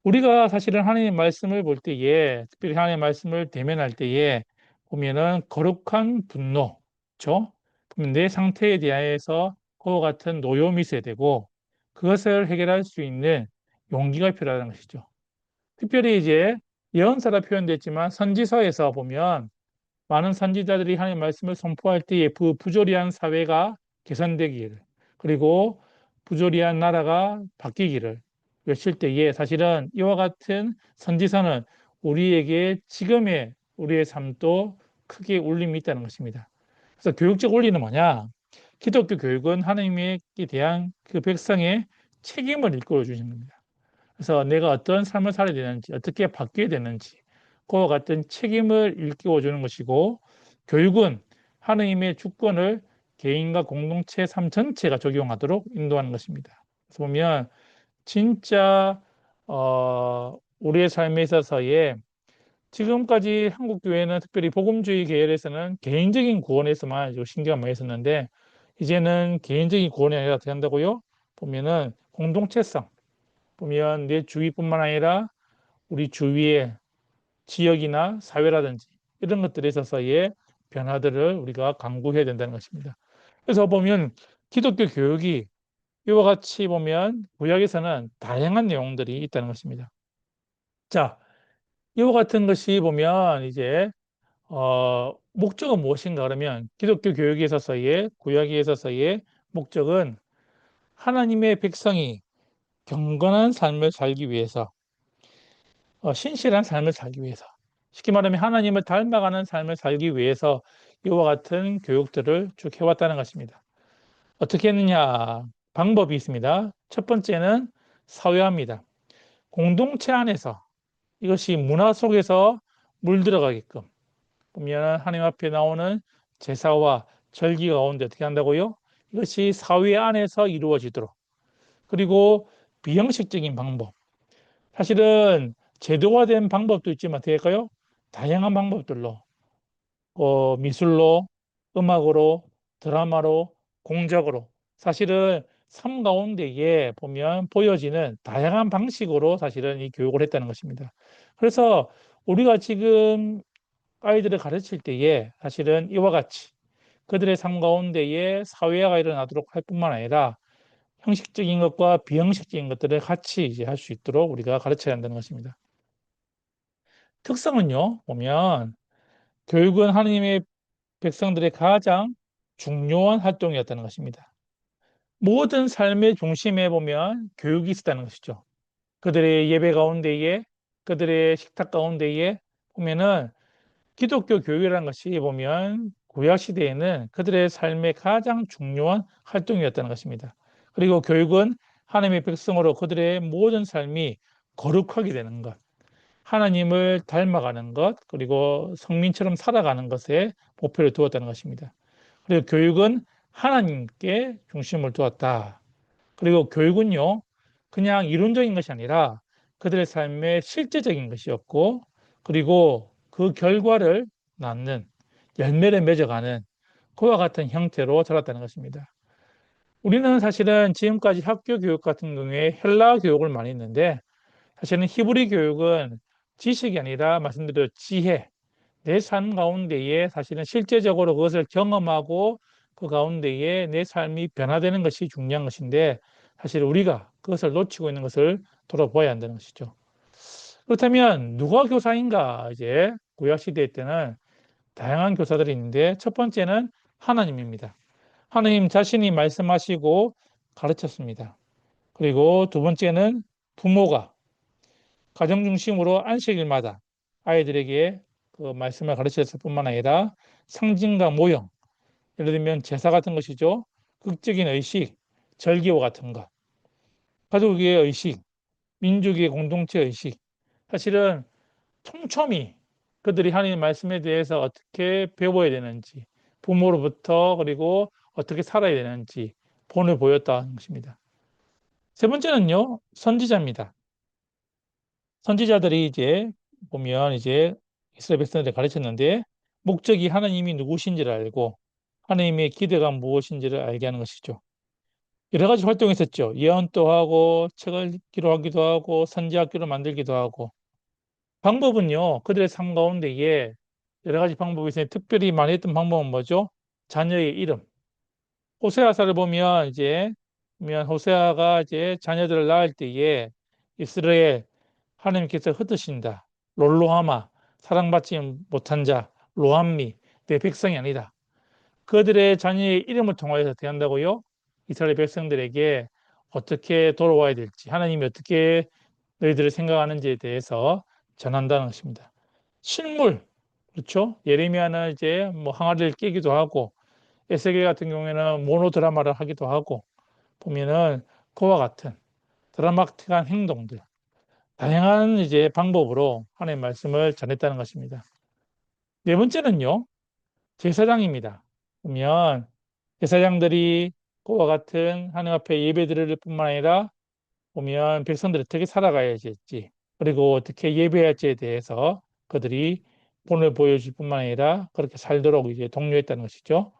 A: 우리가 사실은 하나님의 말씀을 볼 때에 특별히 하나님의 말씀을 대면할 때에 보면은 거룩한 분노, 그렇죠? 내 상태에 대해서 그와 같은 노여움이 있어야 되고 그것을 해결할 수 있는 용기가 필요하다는 것이죠. 특별히 이제 예언서라 표현됐지만 선지서에서 보면 많은 선지자들이 하나님의 말씀을 선포할 때에 그 부조리한 사회가 개선되기를 그리고 부조리한 나라가 바뀌기를 외칠 때에 사실은 이와 같은 선지서는 우리에게 지금의 우리의 삶도 크게 울림이 있다는 것입니다. 그래서 교육적 원리는 뭐냐? 기독교 교육은 하나님에 대한 그 백성의 책임을 일컬어 주시는 겁니다. 그래서 내가 어떤 삶을 살아야 되는지, 어떻게 바뀌어야 되는지, 그와 같은 책임을 일깨워 주는 것이고, 교육은 하느님의 주권을 개인과 공동체 삶 전체가 적용하도록 인도하는 것입니다. 그래서 보면 진짜 우리의 삶에 있어서의 지금까지 한국 교회는 특별히 복음주의 계열에서는 개인적인 구원에서만 신경을 많이 썼는데, 이제는 개인적인 구원이 아니라 어떻게 한다고요? 보면은 공동체성, 보면 내 주위뿐만 아니라 우리 주위의 지역이나 사회라든지 이런 것들에 있어서의 변화들을 우리가 강구해야 된다는 것입니다. 그래서 보면 기독교 교육이 이와 같이 보면 구약에서는 다양한 내용들이 있다는 것입니다. 자, 이와 같은 것이 보면 이제 목적은 무엇인가 그러면 기독교 교육에 있어서의 구약에 있어서의 목적은 하나님의 백성이 경건한 삶을 살기 위해서, 신실한 삶을 살기 위해서, 쉽게 말하면 하나님을 닮아가는 삶을 살기 위해서 이와 같은 교육들을 쭉 해왔다는 것입니다. 어떻게 했느냐? 방법이 있습니다. 첫 번째는 사회화입니다. 공동체 안에서 이것이 문화 속에서 물들어가게끔, 보면 하나님 앞에 나오는 제사와 절기 가운데 어떻게 한다고요? 이것이 사회 안에서 이루어지도록. 그리고 비형식적인 방법. 사실은 제도화된 방법도 있지만 어떻게 할까요? 다양한 방법들로 미술로, 음악으로, 드라마로, 공적으로, 사실은 삶 가운데에 보면 보여지는 다양한 방식으로 사실은 이 교육을 했다는 것입니다. 그래서 우리가 지금 아이들을 가르칠 때에 사실은 이와 같이 그들의 삶 가운데에 사회화가 일어나도록 할 뿐만 아니라 형식적인 것과 비형식적인 것들을 같이 이제 할 수 있도록 우리가 가르쳐야 한다는 것입니다. 특성은요, 보면 교육은 하나님의 백성들의 가장 중요한 활동이었다는 것입니다. 모든 삶의 중심에 보면 교육이 있었다는 것이죠. 그들의 예배 가운데에, 그들의 식탁 가운데에 보면은 기독교 교육이라는 것이 보면 구약 시대에는 그들의 삶의 가장 중요한 활동이었다는 것입니다. 그리고 교육은 하나님의 백성으로 그들의 모든 삶이 거룩하게 되는 것, 하나님을 닮아가는 것, 그리고 성민처럼 살아가는 것에 목표를 두었다는 것입니다. 그리고 교육은 하나님께 중심을 두었다. 그리고 교육은요, 그냥 이론적인 것이 아니라 그들의 삶의 실제적인 것이었고, 그리고 그 결과를 낳는, 열매를 맺어가는 그와 같은 형태로 자랐다는 것입니다. 우리는 사실은 지금까지 학교 교육 같은 경우에 헬라 교육을 많이 했는데, 사실은 히브리 교육은 지식이 아니라 말씀드린 지혜, 내 삶 가운데에 사실은 실제적으로 그것을 경험하고 그 가운데에 내 삶이 변화되는 것이 중요한 것인데, 사실 우리가 그것을 놓치고 있는 것을 돌아보아야 한다는 것이죠. 그렇다면 누가 교사인가? 이제 구약 시대 때는 다양한 교사들이 있는데, 첫 번째는 하나님입니다. 하나님 자신이 말씀하시고 가르쳤습니다. 그리고 두 번째는 부모가 가정 중심으로 안식일마다 아이들에게 그 말씀을 가르쳤을 뿐만 아니라 상징과 모형, 예를 들면 제사 같은 것이죠. 극적인 의식, 절기와 같은 것, 가족의 의식, 민족의 공동체 의식. 사실은 촘촘히 그들이 하나님 말씀에 대해서 어떻게 배워야 되는지, 부모로부터 그리고 어떻게 살아야 되는지 본을 보였다는 것입니다. 세 번째는요, 선지자입니다. 선지자들이 이제 보면 이제 이스라엘 백성들을 가르쳤는데, 목적이 하나님이 누구신지를 알고 하나님의 기대가 무엇인지를 알게 하는 것이죠. 여러 가지 활동이 있었죠. 예언도 하고 책을 기록하기도 하고 선지학교를 만들기도 하고. 방법은요, 그들의 삶 가운데에 여러 가지 방법이 있어요. 특별히 많이 했던 방법은 뭐죠? 자녀의 이름. 호세아서를 보면 이제 호세아가 이제 자녀들을 낳을 때에 이스라엘 하나님께서 흩으신다. 롤로하마 사랑받지 못한 자 로함미 내 백성이 아니다. 그들의 자녀의 이름을 통하여서 어떻게 한다고요? 이스라엘 백성들에게 어떻게 돌아와야 될지, 하나님이 어떻게 너희들을 생각하는지에 대해서 전한다는 것입니다. 실물, 그렇죠? 예레미야는 이제 뭐 항아리를 깨기도 하고, 에스겔 같은 경우에는 모노 드라마를 하기도 하고, 보면은 그와 같은 드라마틱한 행동들, 다양한 이제 방법으로 하나님의 말씀을 전했다는 것입니다. 네 번째는요, 제사장입니다. 보면 제사장들이 그와 같은 하나님 앞에 예배드릴 뿐만 아니라 보면 백성들이 어떻게 살아가야지 했지, 그리고 어떻게 예배할지에 대해서 그들이 본을 보여줄 뿐만 아니라 그렇게 살도록 이제 독려했다는 것이죠.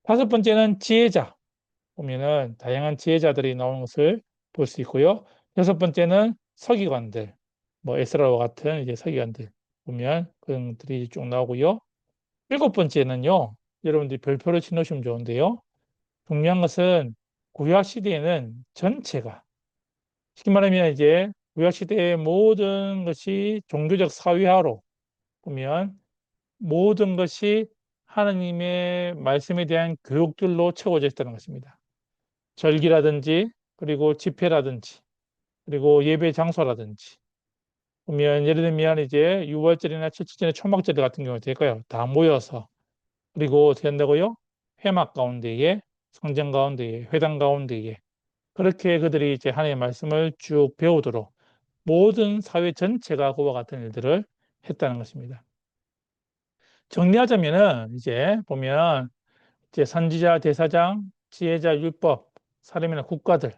A: 다섯 번째는 지혜자. 보면은 다양한 지혜자들이 나오는 것을 볼 수 있고요. 여섯 번째는 서기관들, 뭐 에스라와 같은 이제 서기관들 보면 그런 것들이 쭉 나오고요. 일곱 번째는요, 여러분들이 별표를 치놓으시면 좋은데요. 중요한 것은 구약 시대에는 전체가, 쉽게 말하면 이제 구약 시대의 모든 것이 종교적 사회화로 보면 모든 것이 하나님의 말씀에 대한 교육들로 채워져 있다는 것입니다. 절기라든지 그리고 집회라든지 그리고 예배 장소라든지 보면 예를 들면 이제 유월절이나 칠칠절이나 초막절 같은 경우 될까요? 다 모여서 그리고 어떻게 한다고요? 회막 가운데에 성전 가운데에 회당 가운데에 그렇게 그들이 이제 하나님의 말씀을 쭉 배우도록 모든 사회 전체가 그와 같은 일들을 했다는 것입니다. 정리하자면은 이제 보면 이제 선지자, 대사장, 지혜자, 율법, 사람이나 국가들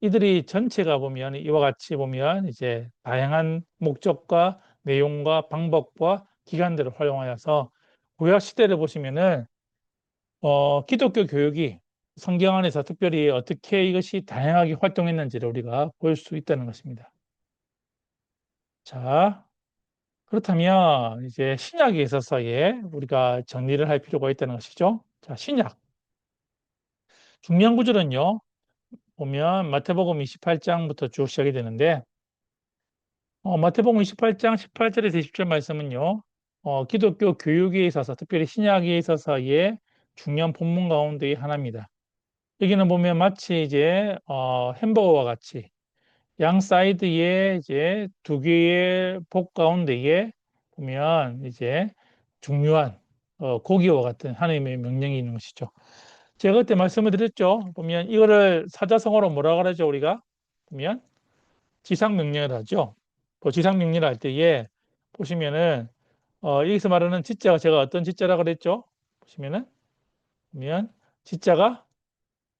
A: 이들이 전체가 보면 이와 같이 보면 이제 다양한 목적과 내용과 방법과 기관들을 활용하여서 구약 시대를 보시면은 기독교 교육이 성경 안에서 특별히 어떻게 이것이 다양하게 활동했는지를 우리가 볼 수 있다는 것입니다. 자, 그렇다면 이제 신약에 있어서의 우리가 정리를 할 필요가 있다는 것이죠. 자, 신약 중요한 구절은요. 보면 마태복음 28장부터 쭉 시작이 되는데 마태복음 28장 18절에서 20절 말씀은요. 기독교 교육에 있어서 특별히 신약에 있어서의 중요한 본문 가운데의 하나입니다. 여기는 보면 마치 이제 햄버거와 같이 양 사이드에 이제 두 개의 복 가운데에 보면 이제 중요한 고기와 같은 하나님의 명령이 있는 것이죠. 제가 그때 말씀을 드렸죠. 보면 이거를 사자성어로 뭐라 그러죠, 우리가? 보면 지상명령을 하죠. 그 지상명령을 할 때에 보시면은 여기서 말하는 지자가 제가 어떤 지자라 그랬죠? 보시면은 보면 지자가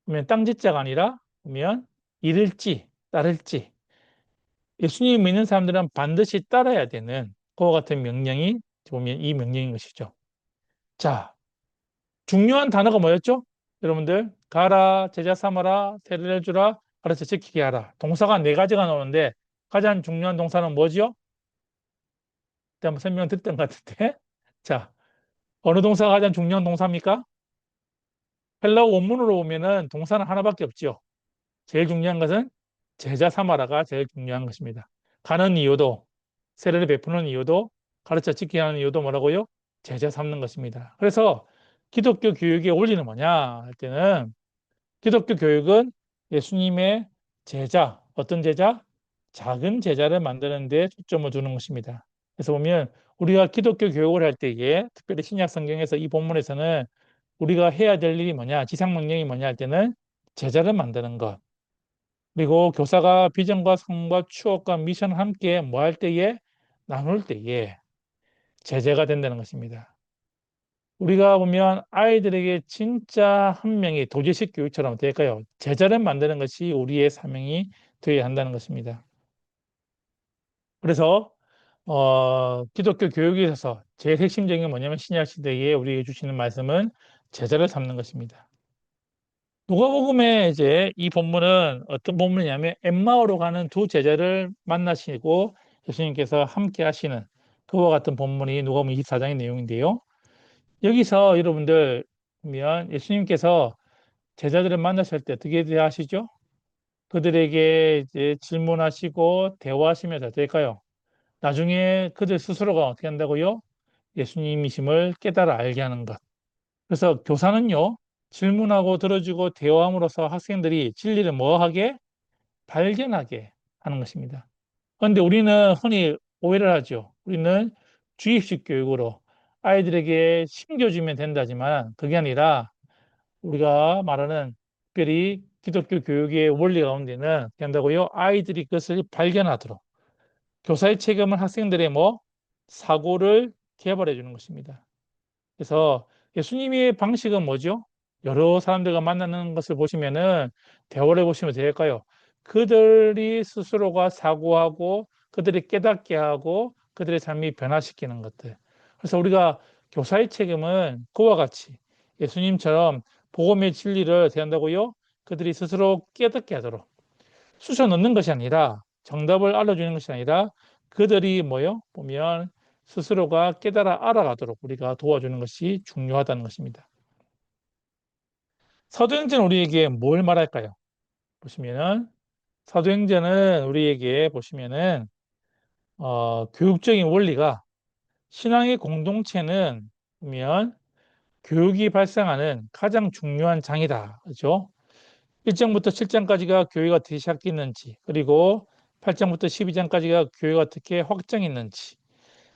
A: 보면 땅 지자가 아니라 보면 이를지 따를지 예수님 믿는 사람들은 반드시 따라야 되는 그와 같은 명령이 보면 이 명령인 것이죠. 자, 중요한 단어가 뭐였죠? 여러분들 가라, 제자 삼아라, 세례를 주라, 가르쳐 지키게 하라. 동사가 네 가지가 나오는데 가장 중요한 동사는 뭐지요? 그때 한번 설명 듣던 것 같은데. 자, 어느 동사가 가장 중요한 동사입니까? 헬라어 원문으로 보면은 동사는 하나밖에 없죠. 제일 중요한 것은 제자 삼아라가 제일 중요한 것입니다. 가는 이유도, 세례를 베푸는 이유도, 가르쳐 지키게 하는 이유도 뭐라고요? 제자 삼는 것입니다. 그래서 기독교 교육의 원리는 뭐냐 할 때는 기독교 교육은 예수님의 제자, 어떤 제자? 작은 제자를 만드는 데 초점을 두는 것입니다. 그래서 보면 우리가 기독교 교육을 할 때에 특별히 신약 성경에서 이 본문에서는 우리가 해야 될 일이 뭐냐, 지상명령이 뭐냐 할 때는 제자를 만드는 것. 그리고 교사가 비전과 성과 추억과 미션을 함께 뭐 할 때에 나눌 때에 제재가 된다는 것입니다. 우리가 보면 아이들에게 진짜 한 명이 도제식 교육처럼 될까요? 제자를 만드는 것이 우리의 사명이 되어야 한다는 것입니다. 그래서 기독교 교육에 있어서 제일 핵심적인 게 뭐냐면 신약 시대에 우리에게 주시는 말씀은 제자를 삼는 것입니다. 누가복음의 이제 이 본문은 어떤 본문이냐면 엠마오로 가는 두 제자를 만나시고 예수님께서 함께 하시는 그와 같은 본문이 누가복음 24장의 내용인데요. 여기서 여러분들 보면 예수님께서 제자들을 만나실 때 어떻게 대하시죠? 그들에게 이제 질문하시고 대화하시면서 될까요? 나중에 그들 스스로가 어떻게 한다고요? 예수님이심을 깨달아 알게 하는 것. 그래서 교사는요, 질문하고 들어주고 대화함으로써 학생들이 진리를 뭐하게? 발견하게 하는 것입니다. 그런데 우리는 흔히 오해를 하죠. 우리는 주입식 교육으로 아이들에게 심겨주면 된다지만 그게 아니라 우리가 말하는 특별히 기독교 교육의 원리 가운데는 어떻게 한다고요? 아이들이 그것을 발견하도록 교사의 책임은 학생들의 뭐 사고를 개발해 주는 것입니다. 그래서 예수님의 방식은 뭐죠? 여러 사람들과 만나는 것을 보시면은 대화를 해보시면 될까요? 그들이 스스로가 사고하고 그들이 깨닫게 하고 그들의 삶이 변화시키는 것들. 그래서 우리가 교사의 책임은 그와 같이 예수님처럼 복음의 진리를 대한다고요? 그들이 스스로 깨닫게 하도록 쑤셔 넣는 것이 아니라 정답을 알려주는 것이 아니라 그들이 뭐요? 보면 스스로가 깨달아 알아가도록 우리가 도와주는 것이 중요하다는 것입니다. 사도행전은 우리에게 뭘 말할까요? 보시면은 사도행전은 우리에게 보시면은 교육적인 원리가 신앙의 공동체는 보면 교육이 발생하는 가장 중요한 장이다. 그렇죠? 1장부터 7장까지가 교회가 어떻게 시작됐는지, 그리고 8장부터 12장까지가 교회가 어떻게 확장했는지,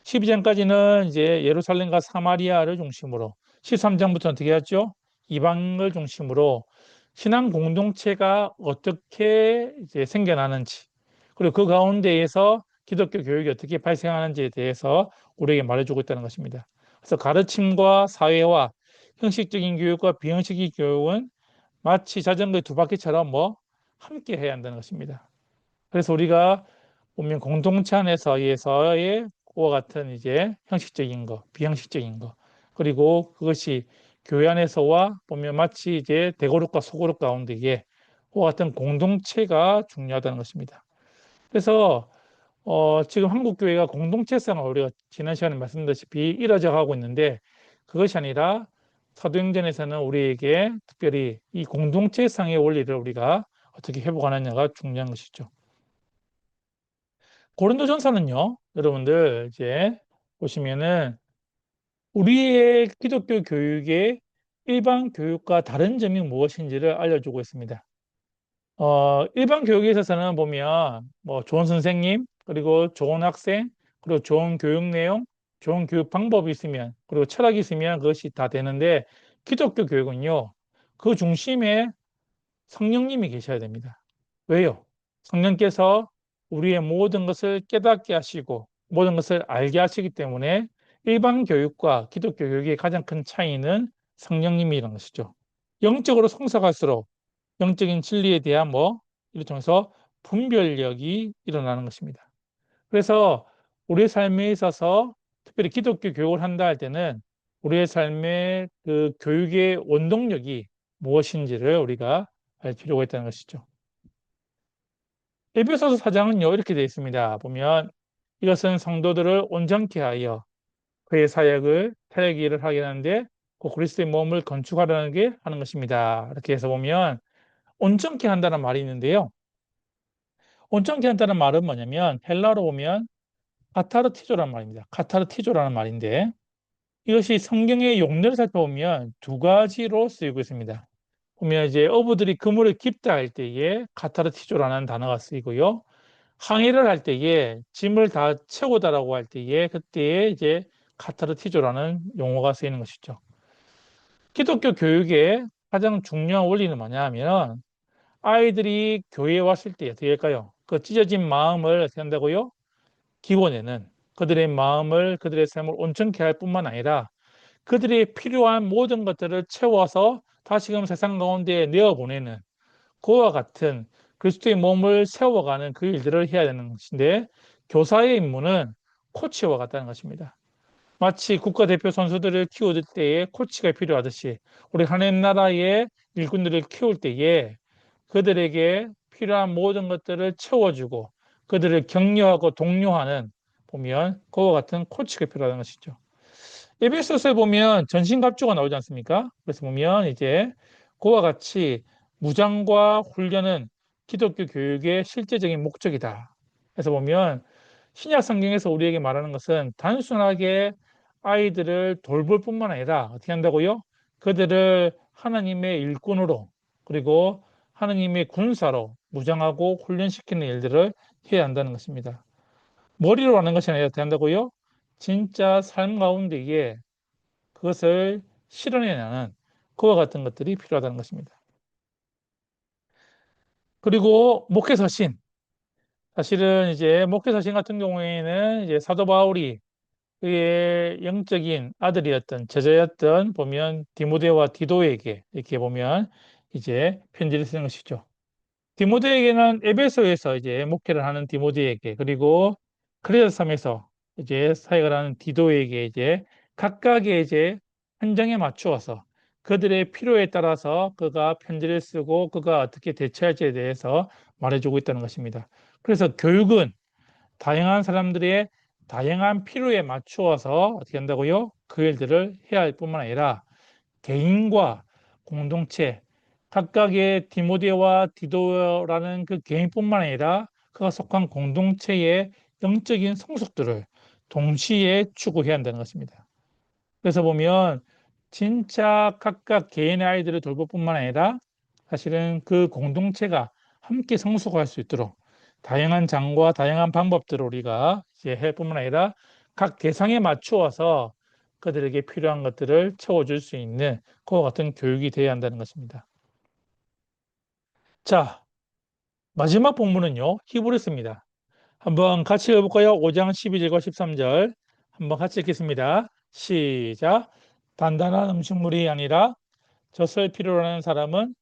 A: 12장까지는 이제 예루살렘과 사마리아를 중심으로, 13장부터 어떻게 했죠? 이방을 중심으로 신앙 공동체가 어떻게 이제 생겨나는지, 그리고 그 가운데에서 기독교 교육이 어떻게 발생하는지에 대해서 우리에게 말해주고 있다는 것입니다. 그래서 가르침과 사회와 형식적인 교육과 비형식적인 교육은 마치 자전거의 두 바퀴처럼 뭐 함께 해야 한다는 것입니다. 그래서 우리가 보면 공동체 안에서의 그와 같은 이제 형식적인 거, 비형식적인 거, 그리고 그것이 교회 안에서와 보면 마치 이제 대그룹과 소그룹 가운데에 그와 같은 공동체가 중요하다는 것입니다. 그래서 지금 한국 교회가 공동체성을 우리가 지난 시간에 말씀드렸다시피 이뤄져 가고 있는데 그것이 아니라 사도행전에서는 우리에게 특별히 이 공동체성의 원리를 우리가 어떻게 회복하느냐가 중요한 것이죠. 고린도전서는요, 여러분들 이제 보시면은 우리의 기독교 교육의 일반 교육과 다른 점이 무엇인지를 알려주고 있습니다. 일반 교육에 있어서는 보면 뭐 좋은 선생님, 그리고 좋은 학생, 그리고 좋은 교육 내용, 좋은 교육 방법이 있으면, 그리고 철학이 있으면 그것이 다 되는데 기독교 교육은요, 그 중심에 성령님이 계셔야 됩니다. 왜요? 성령께서 우리의 모든 것을 깨닫게 하시고 모든 것을 알게 하시기 때문에 일반 교육과 기독교 교육의 가장 큰 차이는 성령님이라는 것이죠. 영적으로 성숙할수록 영적인 진리에 대한 뭐 이를 통해서 분별력이 일어나는 것입니다. 그래서 우리의 삶에 있어서 특별히 기독교 교육을 한다 할 때는 우리의 삶의 그 교육의 원동력이 무엇인지를 우리가 알 필요가 있다는 것이죠. 에베소서 4장은요 이렇게 되어 있습니다. 보면 이것은 성도들을 온전케 하여 그의 사역을 타협의 일을 하게 하는데 그 그리스도의 몸을 건축하려는 게 하는 것입니다. 이렇게 해서 보면 온전케 한다는 말이 있는데요. 온전케 한다는 말은 뭐냐면 헬라어로 보면 카타르티조라는 말입니다. 카타르티조라는 말인데 이것이 성경의 용례를 살펴보면 두 가지로 쓰이고 있습니다. 보면 이제 어부들이 그물을 깁다 할 때에 카타르티조라는 단어가 쓰이고요. 항해를 할 때에 짐을 다 채우다라고 할 때에 그때에 이제 카타르티조라는 용어가 쓰이는 것이죠. 기독교 교육의 가장 중요한 원리는 뭐냐 하면 아이들이 교회에 왔을 때 어떻게 할까요? 그 찢어진 마음을 어떻게 한다고요? 기본에는 그들의 마음을 그들의 삶을 온전케 할 뿐만 아니라 그들이 필요한 모든 것들을 채워서 다시금 세상 가운데 내어보내는 그와 같은 그리스도의 몸을 세워가는 그 일들을 해야 되는 것인데 교사의 임무는 코치와 같다는 것입니다. 마치 국가대표 선수들을 키울 때에 코치가 필요하듯이 우리 하나님 나라의 일꾼들을 키울 때에 그들에게 필요한 모든 것들을 채워주고 그들을 격려하고 독려하는 보면 그와 같은 코치가 필요하다는 것이죠. 에베소서에 보면 전신갑주가 나오지 않습니까? 그래서 보면 이제 그와 같이 무장과 훈련은 기독교 교육의 실제적인 목적이다. 그래서 보면 신약 성경에서 우리에게 말하는 것은 단순하게 아이들을 돌볼 뿐만 아니라 어떻게 한다고요? 그들을 하나님의 일꾼으로 그리고 하나님의 군사로 무장하고 훈련시키는 일들을 해야 한다는 것입니다. 머리로 하는 것이 아니라 어떻게 한다고요? 진짜 삶 가운데에 그것을 실현해내는 그와 같은 것들이 필요하다는 것입니다. 그리고 목회서신, 사실은 이제 목회사신 같은 경우에는 이제 사도 바울이 그의 영적인 아들이었던 제자였던 보면 디모데와 디도에게 이렇게 보면 이제 편지를 쓰는 것이죠. 디모데에게는 에베소에서 이제 목회를 하는 디모데에게 그리고 그레스 섬에서 이제 사역을 하는 디도에게 이제 각각의 이제 현장에 맞추어서 그들의 필요에 따라서 그가 편지를 쓰고 그가 어떻게 대처할지에 대해서 말해주고 있다는 것입니다. 그래서 교육은 다양한 사람들의 다양한 필요에 맞추어서 어떻게 한다고요? 그 일들을 해야 할 뿐만 아니라 개인과 공동체, 각각의 디모데와 디도라는 그 개인뿐만 아니라 그가 속한 공동체의 영적인 성숙들을 동시에 추구해야 한다는 것입니다. 그래서 보면 진짜 각각 개인의 아이들을 돌볼 뿐만 아니라 사실은 그 공동체가 함께 성숙할 수 있도록 다양한 장과 다양한 방법들을 우리가 이제 할 뿐만 아니라 각 대상에 맞추어서 그들에게 필요한 것들을 채워줄 수 있는 그와 같은 교육이 되어야 한다는 것입니다. 자, 마지막 본문은요, 히브리서입니다. 한번 같이 읽어볼까요? 5장 12절과 13절 한번 같이 읽겠습니다. 시작. 단단한 음식물이 아니라 젖을 필요로 하는 사람은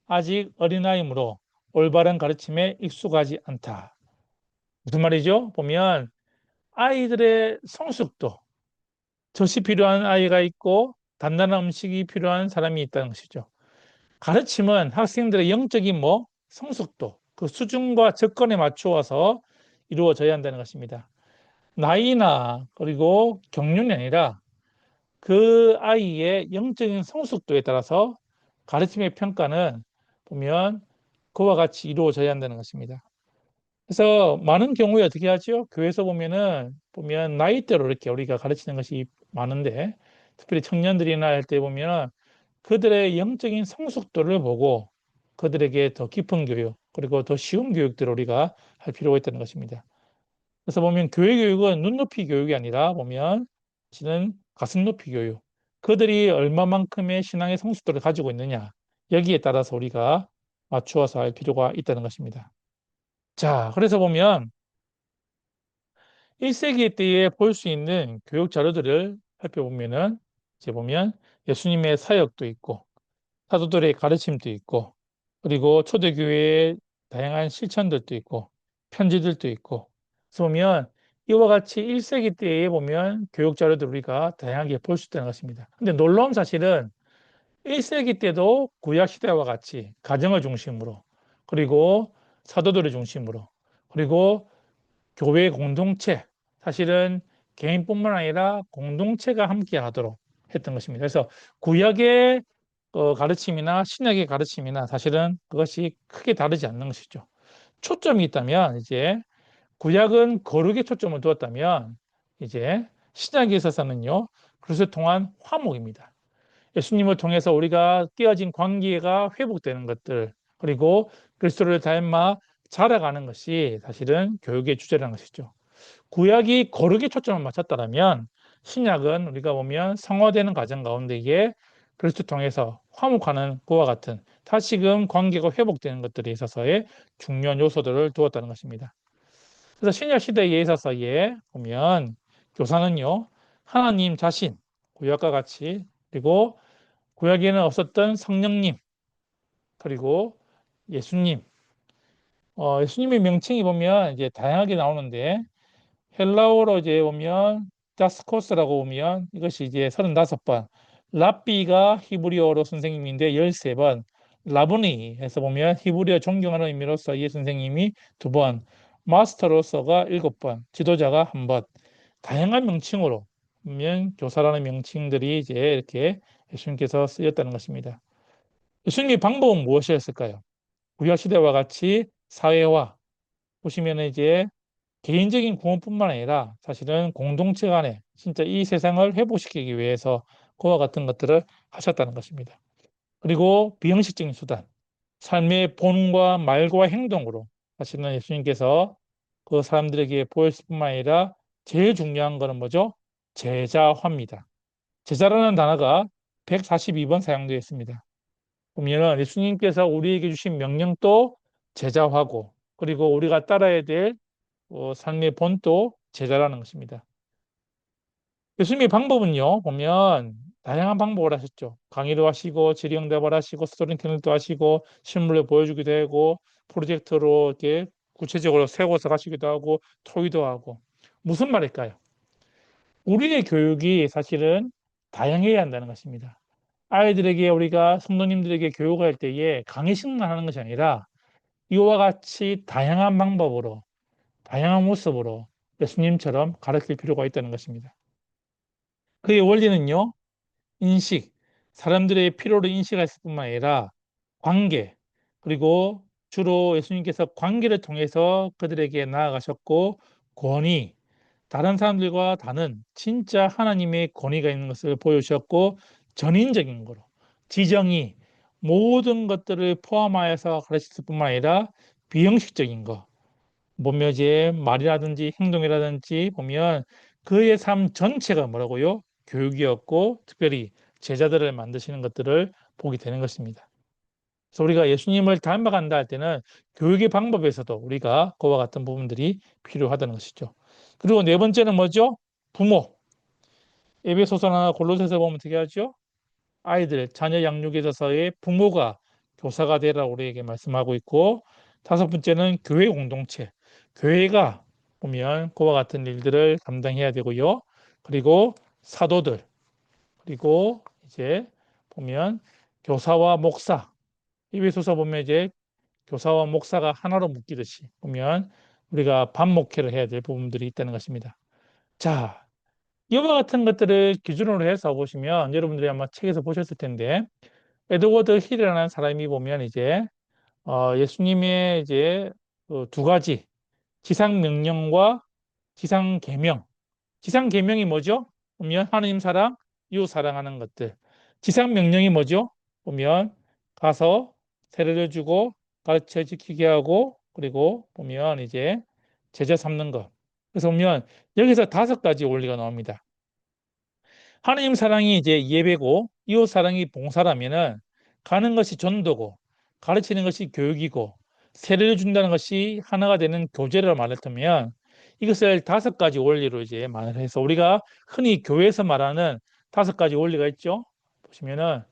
A: 아직 어린아이므로 올바른 가르침에 익숙하지 않다. 무슨 말이죠? 보면 아이들의 성숙도, 젖이 필요한 아이가 있고 단단한 음식이 필요한 사람이 있다는 것이죠. 가르침은 학생들의 영적인 성숙도, 그 수준과 조건에 맞추어서 이루어져야 한다는 것입니다. 나이나 그리고 경륜이 아니라 그 아이의 영적인 성숙도에 따라서 가르침의 평가는 보면 그와 같이 이루어져야 한다는 것입니다. 그래서 많은 경우에 어떻게 하죠? 교회에서 보면 나이대로 이렇게 우리가 가르치는 것이 많은데 특별히 청년들이나 할 때 보면 그들의 영적인 성숙도를 보고 그들에게 더 깊은 교육 그리고 더 쉬운 교육들을 우리가 할 필요가 있다는 것입니다. 그래서 보면 교회 교육은 눈높이 교육이 아니라 보면 사실은 가슴 높이 교육. 그들이 얼마만큼의 신앙의 성숙도를 가지고 있느냐 여기에 따라서 우리가 맞추어서 할 필요가 있다는 것입니다. 자, 그래서 보면 1세기 때에 볼 수 있는 교육 자료들을 살펴보면은 이제 보면 예수님의 사역도 있고 사도들의 가르침도 있고 그리고 초대교회의 다양한 실천들도 있고 편지들도 있고 그래서 보면 이와 같이 1세기 때에 보면 교육 자료들 우리가 다양하게 볼 수 있다는 것입니다. 근데 놀라운 사실은 1세기 때도 구약 시대와 같이 가정을 중심으로 그리고 사도들을 중심으로 그리고 교회 공동체 사실은 개인뿐만 아니라 공동체가 함께 하도록 했던 것입니다. 그래서 구약의 가르침이나 신약의 가르침이나 사실은 그것이 크게 다르지 않는 것이죠. 초점이 있다면 이제 구약은 거룩에 초점을 두었다면 이제 신약에 있어서는요 그것을 통한 화목입니다. 예수님을 통해서 우리가 깨어진 관계가 회복되는 것들 그리고 그리스도를 닮아 자라가는 것이 사실은 교육의 주제라는 것이죠. 구약이 거룩에 초점을 맞췄다면 신약은 우리가 보면 성화되는 과정 가운데 이게 그리스도 통해서 화목하는 그와 같은 다시금 관계가 회복되는 것들에 있어서의 중요한 요소들을 두었다는 것입니다. 그래서 신약 시대에 있어서에 보면 교사는요 하나님 자신 구약과 같이 그리고 구약에는 없었던 성령님 그리고 예수님 예수님의 명칭이 보면 이제 다양하게 나오는데 헬라어로 이제 보면 자스코스라고 보면 이것이 이제 35번, 랍비가 히브리어로 선생님인데 13번, 라보니 해서 보면 히브리어 존경하는 의미로서 이 선생님이 2번, 마스터로서가 7번, 지도자가 1번, 다양한 명칭으로 보면 교사라는 명칭들이 이제 이렇게 예수님께서 쓰였다는 것입니다. 예수님의 방법은 무엇이었을까요? 구약 시대와 같이 사회화 보시면 이제 개인적인 구원뿐만 아니라 사실은 공동체 간에 진짜 이 세상을 회복시키기 위해서 그와 같은 것들을 하셨다는 것입니다. 그리고 비형식적인 수단, 삶의 본과 말과 행동으로 사실은 예수님께서 그 사람들에게 보였을 뿐만 아니라 제일 중요한 것은 뭐죠? 제자화입니다. 제자라는 단어가 142번 사용되어 있습니다. 보면은 예수님께서 우리에게 주신 명령도 제자화고 그리고 우리가 따라야 될 삶의 본도 제자라는 것입니다. 예수님의 방법은요, 보면 다양한 방법을 하셨죠. 강의도 하시고, 질의응답을 하시고, 스토리텔링도 하시고, 실물로 보여주기도 하고, 프로젝트로 이렇게 구체적으로 세워서 가시기도 하고, 토의도 하고. 무슨 말일까요? 우리의 교육이 사실은 다양해야 한다는 것입니다. 아이들에게 우리가 성도님들에게 교육할 때에 강의식만 하는 것이 아니라 이와 같이 다양한 방법으로, 다양한 모습으로 예수님처럼 가르칠 필요가 있다는 것입니다. 그의 원리는요, 인식, 사람들의 필요를 인식했을 뿐만 아니라 관계, 그리고 주로 예수님께서 관계를 통해서 그들에게 나아가셨고, 권위, 다른 사람들과 다른 진짜 하나님의 권위가 있는 것을 보여주셨고, 전인적인 거로 지정의, 모든 것들을 포함하여서 가르쳤을 뿐만 아니라 비형식적인 거, 보면 이제 말이라든지 행동이라든지 보면 그의 삶 전체가 뭐라고요? 교육이었고, 특별히 제자들을 만드시는 것들을 보게 되는 것입니다. 그래서 우리가 예수님을 닮아간다 할 때는 교육의 방법에서도 우리가 그와 같은 부분들이 필요하다는 것이죠. 그리고 네 번째는 뭐죠? 부모. 에베소서나 골로새서 보면 어떻게 하죠? 아이들, 자녀 양육에 있어서의 부모가 교사가 되라고 우리에게 말씀하고 있고, 다섯 번째는 교회 공동체. 교회가 보면 그와 같은 일들을 감당해야 되고요. 그리고 사도들, 그리고 이제 보면 교사와 목사. 에베소서 보면 이제 교사와 목사가 하나로 묶이듯이 보면 우리가 반목회를 해야 될 부분들이 있다는 것입니다. 자, 이와 같은 것들을 기준으로 해서 보시면 여러분들이 아마 책에서 보셨을 텐데 에드워드 힐이라는 사람이 보면 이제 예수님의 이제 두 가지 지상 명령과 지상 계명. 지상 계명이 뭐죠? 보면 하나님 사랑, 이웃 사랑하는 것들. 지상 명령이 뭐죠? 보면 가서 세례를 주고 가르쳐 지키게 하고 그리고 보면 이제 제자 삼는 것. 그래서 보면 여기서 다섯 가지 원리가 나옵니다. 하나님 사랑이 이제 예배고 이웃 사랑이 봉사라면은 가는 것이 전도고 가르치는 것이 교육이고 세례를 준다는 것이 하나가 되는 교제를 말했다면 이것을 다섯 가지 원리로 이제 말을 해서 우리가 흔히 교회에서 말하는 다섯 가지 원리가 있죠. 보시면은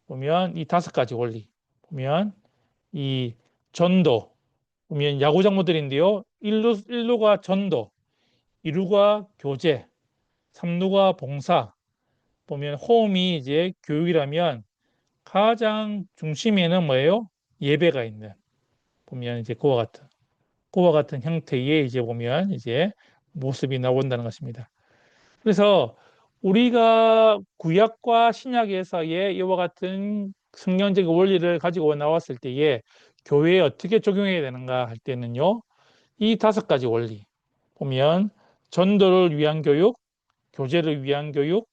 A: 보면 이 다섯 가지 원리 보면 이 전도 보면 야구장 모델인데요. 1루가 전도, 2루가 교제, 3루가 봉사, 보면 홈이 이제 교육이라면 가장 중심에는 뭐예요? 예배가 있는 보면 이제 그와 같은 형태의 이제 보면 이제 모습이 나온다는 것입니다. 그래서 우리가 구약과 신약에서의 이와 같은 성경적인 원리를 가지고 나왔을 때에 교회에 어떻게 적용해야 되는가 할 때는요. 이 다섯 가지 원리 보면 전도를 위한 교육, 교제를 위한 교육,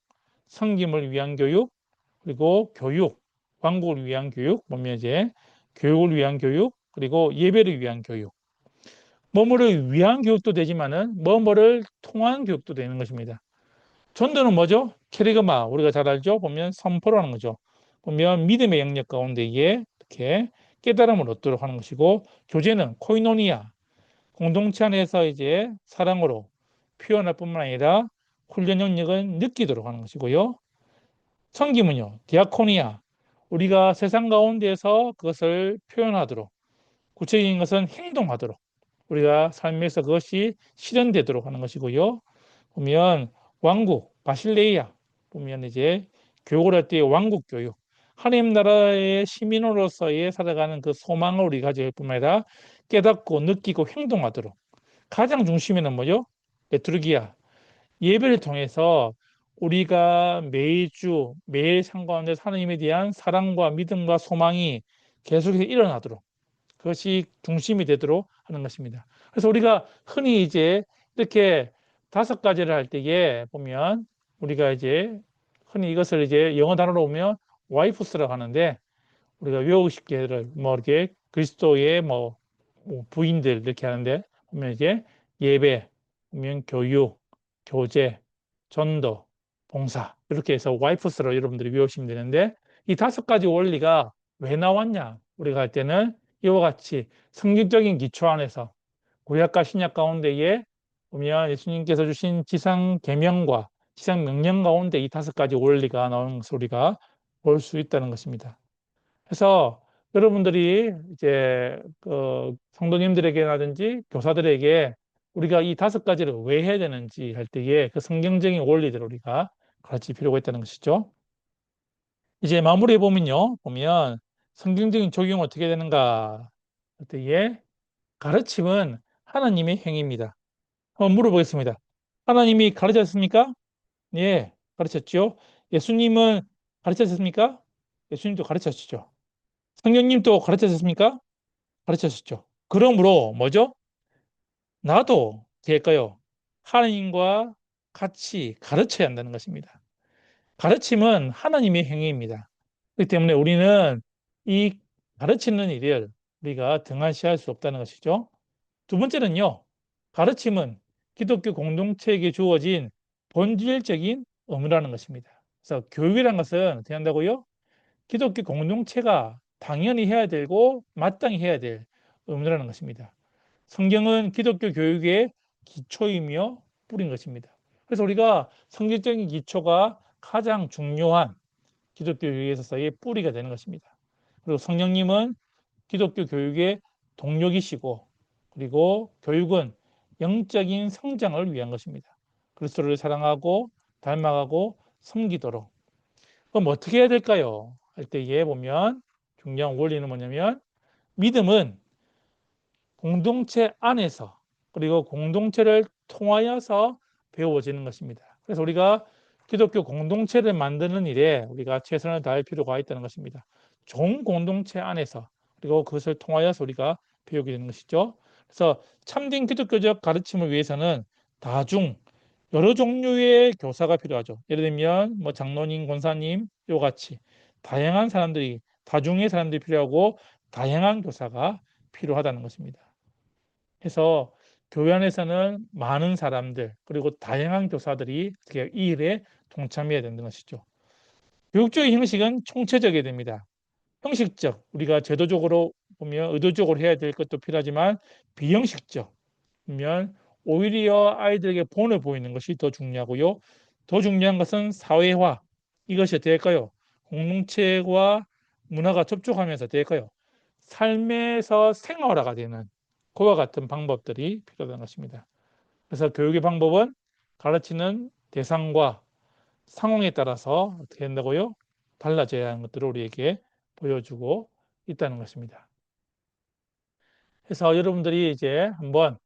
A: 섬김을 위한 교육, 그리고 교육, 왕국을 위한 교육, 보면 이제 교육을 위한 교육, 그리고 예배를 위한 교육. 뭐뭐를 위한 교육도 되지만은 뭐뭐를 통한 교육도 되는 것입니다. 전도는 뭐죠? 캐리그마, 우리가 잘 알죠? 보면 선포라는 거죠. 보면 믿음의 영역 가운데 이렇게 깨달음을 얻도록 하는 것이고, 교제는 코이노니아, 공동체 안에서 이제 사랑으로 표현할 뿐만 아니라 훈련 영역은 느끼도록 하는 것이고요. 섬김은요, 디아코니아, 우리가 세상 가운데에서 그것을 표현하도록, 구체적인 것은 행동하도록, 우리가 삶에서 그것이 실현되도록 하는 것이고요. 보면 왕국, 바실레이아, 보면 이제 교육을 할 때 왕국 교육, 하나님 나라의 시민으로서의 살아가는 그 소망을 우리가 가질 뿐만 아니라 깨닫고 느끼고 행동하도록. 가장 중심에는 뭐죠? 레투르기아, 예배를 통해서 우리가 매주 매일 삶 가운데 하나님에 대한 사랑과 믿음과 소망이 계속해서 일어나도록 그것이 중심이 되도록 하는 것입니다. 그래서 우리가 흔히 이제 이렇게 다섯 가지를 할 때에 보면 우리가 이제 흔히 이것을 이제 영어 단어로 보면 와이프스라고 하는데 우리가 외우고 싶게를 뭐 이렇게 그리스도의 뭐 부인들 이렇게 하는데 보면 이제 예배, 보면 교육, 교제, 전도, 봉사 이렇게 해서 와이프스로 여러분들이 외우시면 되는데 이 다섯 가지 원리가 왜 나왔냐? 우리가 할 때는 이와 같이 성경적인 기초 안에서 구약과 신약 가운데에 보면 예수님께서 주신 지상 계명과 지상 명령 가운데 이 5가지 원리가 나오는 것을 우리가 볼 수 있다는 것입니다. 그래서 여러분들이 이제 그 성도님들에게라든지 교사들에게 우리가 이 5가지를 왜 해야 되는지 할 때에 그 성경적인 원리들을 우리가 가르칠 필요가 있다는 것이죠. 이제 마무리해 보면 성경적인 적용은 어떻게 되는가 할 때에 가르침은 하나님의 행위입니다. 한번 물어보겠습니다. 하나님이 가르쳤습니까? 예, 가르쳤죠. 예수님은 가르쳤습니까? 예수님도 가르쳤죠. 성령님도 가르쳤습니까? 가르쳤죠. 그러므로 뭐죠? 나도 될까요? 하나님과 같이 가르쳐야 한다는 것입니다. 가르침은 하나님의 행위입니다. 그렇기 때문에 우리는 이 가르치는 일을 우리가 등한시할 수 없다는 것이죠. 두 번째는요, 가르침은 기독교 공동체에게 주어진 본질적인 의무라는 것입니다. 그래서 교육이라는 것은 어떻게 한다고요? 기독교 공동체가 당연히 해야 되고 마땅히 해야 될 의무라는 것입니다. 성경은 기독교 교육의 기초이며 뿌린 것입니다. 그래서 우리가 성경적인 기초가 가장 중요한 기독교 교육에 있어서의 뿌리가 되는 것입니다. 그리고 성령님은 기독교 교육의 동력이시고, 그리고 교육은 영적인 성장을 위한 것입니다. 그리스도를 사랑하고 닮아가고 섬기도록. 그럼 어떻게 해야 될까요? 할 때에 보면 중요한 원리는 뭐냐면, 믿음은 공동체 안에서 그리고 공동체를 통하여서 배워지는 것입니다. 그래서 우리가 기독교 공동체를 만드는 일에 우리가 최선을 다할 필요가 있다는 것입니다. 좋은 공동체 안에서 그리고 그것을 통하여서 우리가 배우게 되는 것이죠. 그래서 참된 기독교적 가르침을 위해서는 다중 여러 종류의 교사가 필요하죠. 예를 들면 뭐 장로님, 권사님 요 같이 다양한 사람들이 다중의 사람들이 필요하고 다양한 교사가 필요하다는 것입니다. 해서 교회 안에서는 많은 사람들 그리고 다양한 교사들이 어떻게 이 일에 동참해야 되는 것이죠. 교육적인 형식은 총체적이 됩니다. 형식적, 우리가 제도적으로 보면 의도적으로 해야 될 것도 필요하지만 비형식적 보면 오히려 아이들에게 본을 보이는 것이 더 중요하고요. 더 중요한 것은 사회화. 이것이 어떻게 될까요? 공동체와 문화가 접촉하면서 어떻게 될까요? 삶에서 생활화가 되는 그와 같은 방법들이 필요한 것입니다. 그래서 교육의 방법은 가르치는 대상과 상황에 따라서 어떻게 된다고요? 달라져야 하는 것들을 우리에게 보여주고 있다는 것입니다. 그래서 여러분들이 이제 한번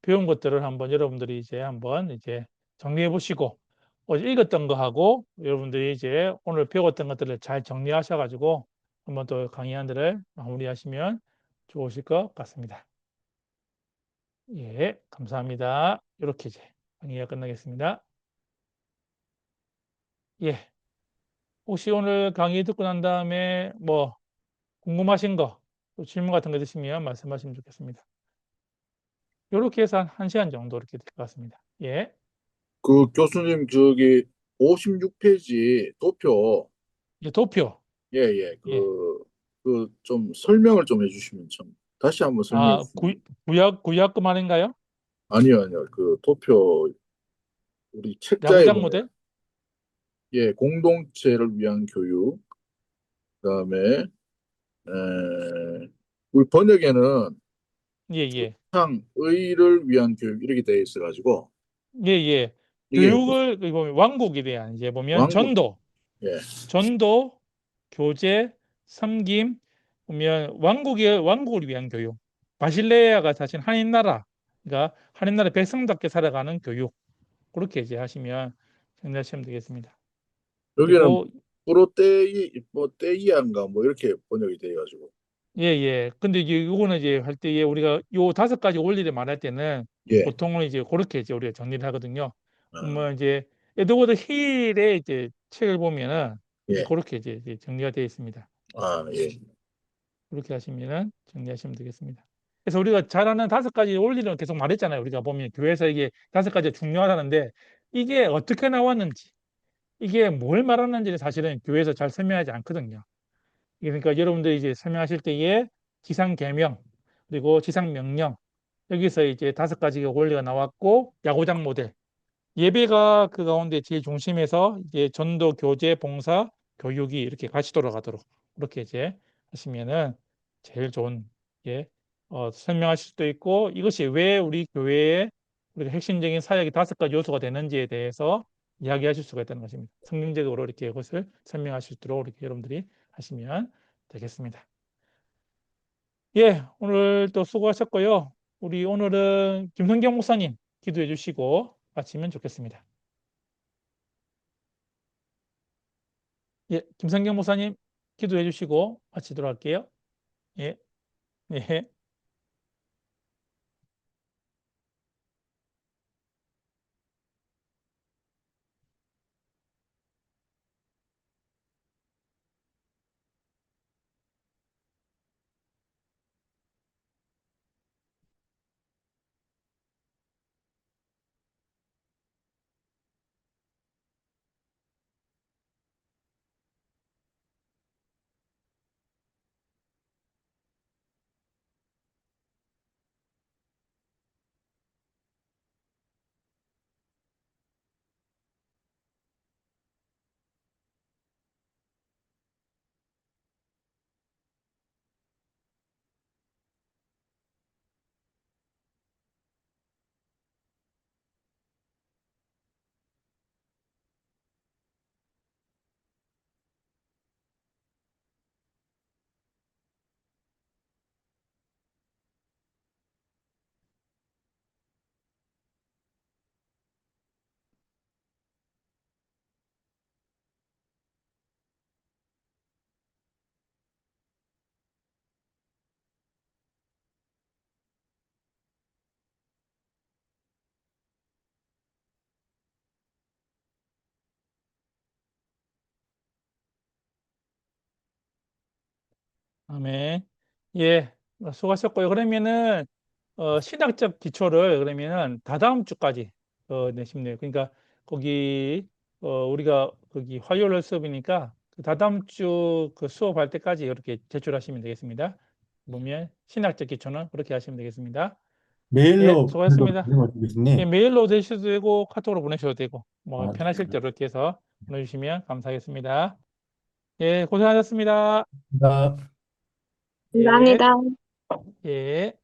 A: 배운 것들을 한번 여러분들이 이제 한번 이제 정리해 보시고 어제 읽었던 거하고 여러분들이 이제 오늘 배웠던 것들을 잘 정리하셔가지고 한번 또 강의안들을 마무리하시면 좋으실 것 같습니다. 예, 감사합니다. 이렇게 이제 강의가 끝나겠습니다. 예, 혹시 오늘 강의 듣고 난 다음에 뭐 궁금하신 거, 또 질문 같은 거 있으시면 말씀하시면 좋겠습니다. 이렇게 해서 한 1시간 정도 이렇게 될 것 같습니다. 예,
D: 그 교수님 저기 56페이지 도표
A: 예, 도표.
D: 예예
A: 예.
D: 그 좀 설명을 좀 해주시면 참 다시 한번 설명해
A: 아,
D: 주시면
A: 구약금 아닌가요?
D: 아니요 그 도표 우리 책자에
A: 야구장
D: 보면
A: 모델?
D: 예 공동체를 위한 교육 그다음에 우리 번역에는
A: 예, 예.
D: 의를 위한 교육 이렇게 되어 있어 가지고
A: 예, 예.
D: 이게
A: 교육을 보면 왕국에 대한 이제 보면
D: 왕국 예
A: 전도, 교제, 섬김 보면 왕국을 위한 교육. 바실레아가 사실 한인 나라, 그러니까 한인 나라 백성답게 살아가는 교육. 그렇게 이제 하시면 정리하시면 되겠습니다.
D: 여기는
A: 그리고
D: 프로테이 뭐 테이안가 뭐 이렇게 번역이 돼 가지고
A: 예, 예. 근데 이제 요거는 이제 할 때에 우리가 요 5가지 원리를 말할 때는
D: 예
A: 보통은 이제 그렇게 이제 우리가 정리를 하거든요.
D: 아,
A: 뭐 이제 에드워드 힐의 이제 책을 보면은 이제
D: 예.
A: 그렇게 이제 정리가 되어 있습니다.
D: 아, 예.
A: 그렇게 하시면은 정리하시면 되겠습니다. 그래서 우리가 잘 아는 5가지 원리를 계속 말했잖아요. 우리가 보면 교회에서 이게 5가지가 중요하다는데 이게 어떻게 나왔는지, 이게 뭘 말하는지를 사실은 교회에서 잘 설명하지 않거든요. 그러니까 여러분들이 이제 설명하실 때에 지상 계명, 그리고 지상 명령. 여기서 이제 5가지가 원리가 나왔고, 야구장 모델. 예배가 그 가운데 제일 중심에서 이제 전도, 교제, 봉사, 교육이 이렇게 같이 돌아가도록 그렇게 이제 하시면은 제일 좋은 예, 설명하실 수도 있고 이것이 왜 우리 교회에 우리가 핵심적인 사역이 5가지 요소가 되는지에 대해서 이야기하실 수가 있다는 것입니다. 성경적으로 이렇게 이것을 설명하실 수 있도록 이렇게 여러분들이 하시면 되겠습니다. 예, 오늘 또 수고하셨고요. 우리 오늘은 김성경 목사님 기도해 주시고 마치면 좋겠습니다. 예, 김성경 목사님 기도해 주시고 마치도록 할게요. 예, 네. 아멘. 예, 수고하셨고요. 그러면은 신학적 기초를 그러면은 다다음 주까지 내시면 돼요. 그러니까 거기 우리가 거기 화요일 수업이니까 그 다다음 주 그 수업할 때까지 이렇게 제출하시면 되겠습니다. 보면 신학적 기초는 그렇게 하시면 되겠습니다. 예,
C: 메일로 보내도
A: 수고하셨습니다.
C: 되는 거죠,
A: 예,
C: 교수님?
A: 메일로 되셔도 되고 카톡으로 보내셔도 되고 뭐
C: 아,
A: 편하실 때 이렇게 해서 보내주시면 감사하겠습니다. 예, 고생하셨습니다.
C: 감사합니다.
A: 예,
B: 감사합니다.
A: 예.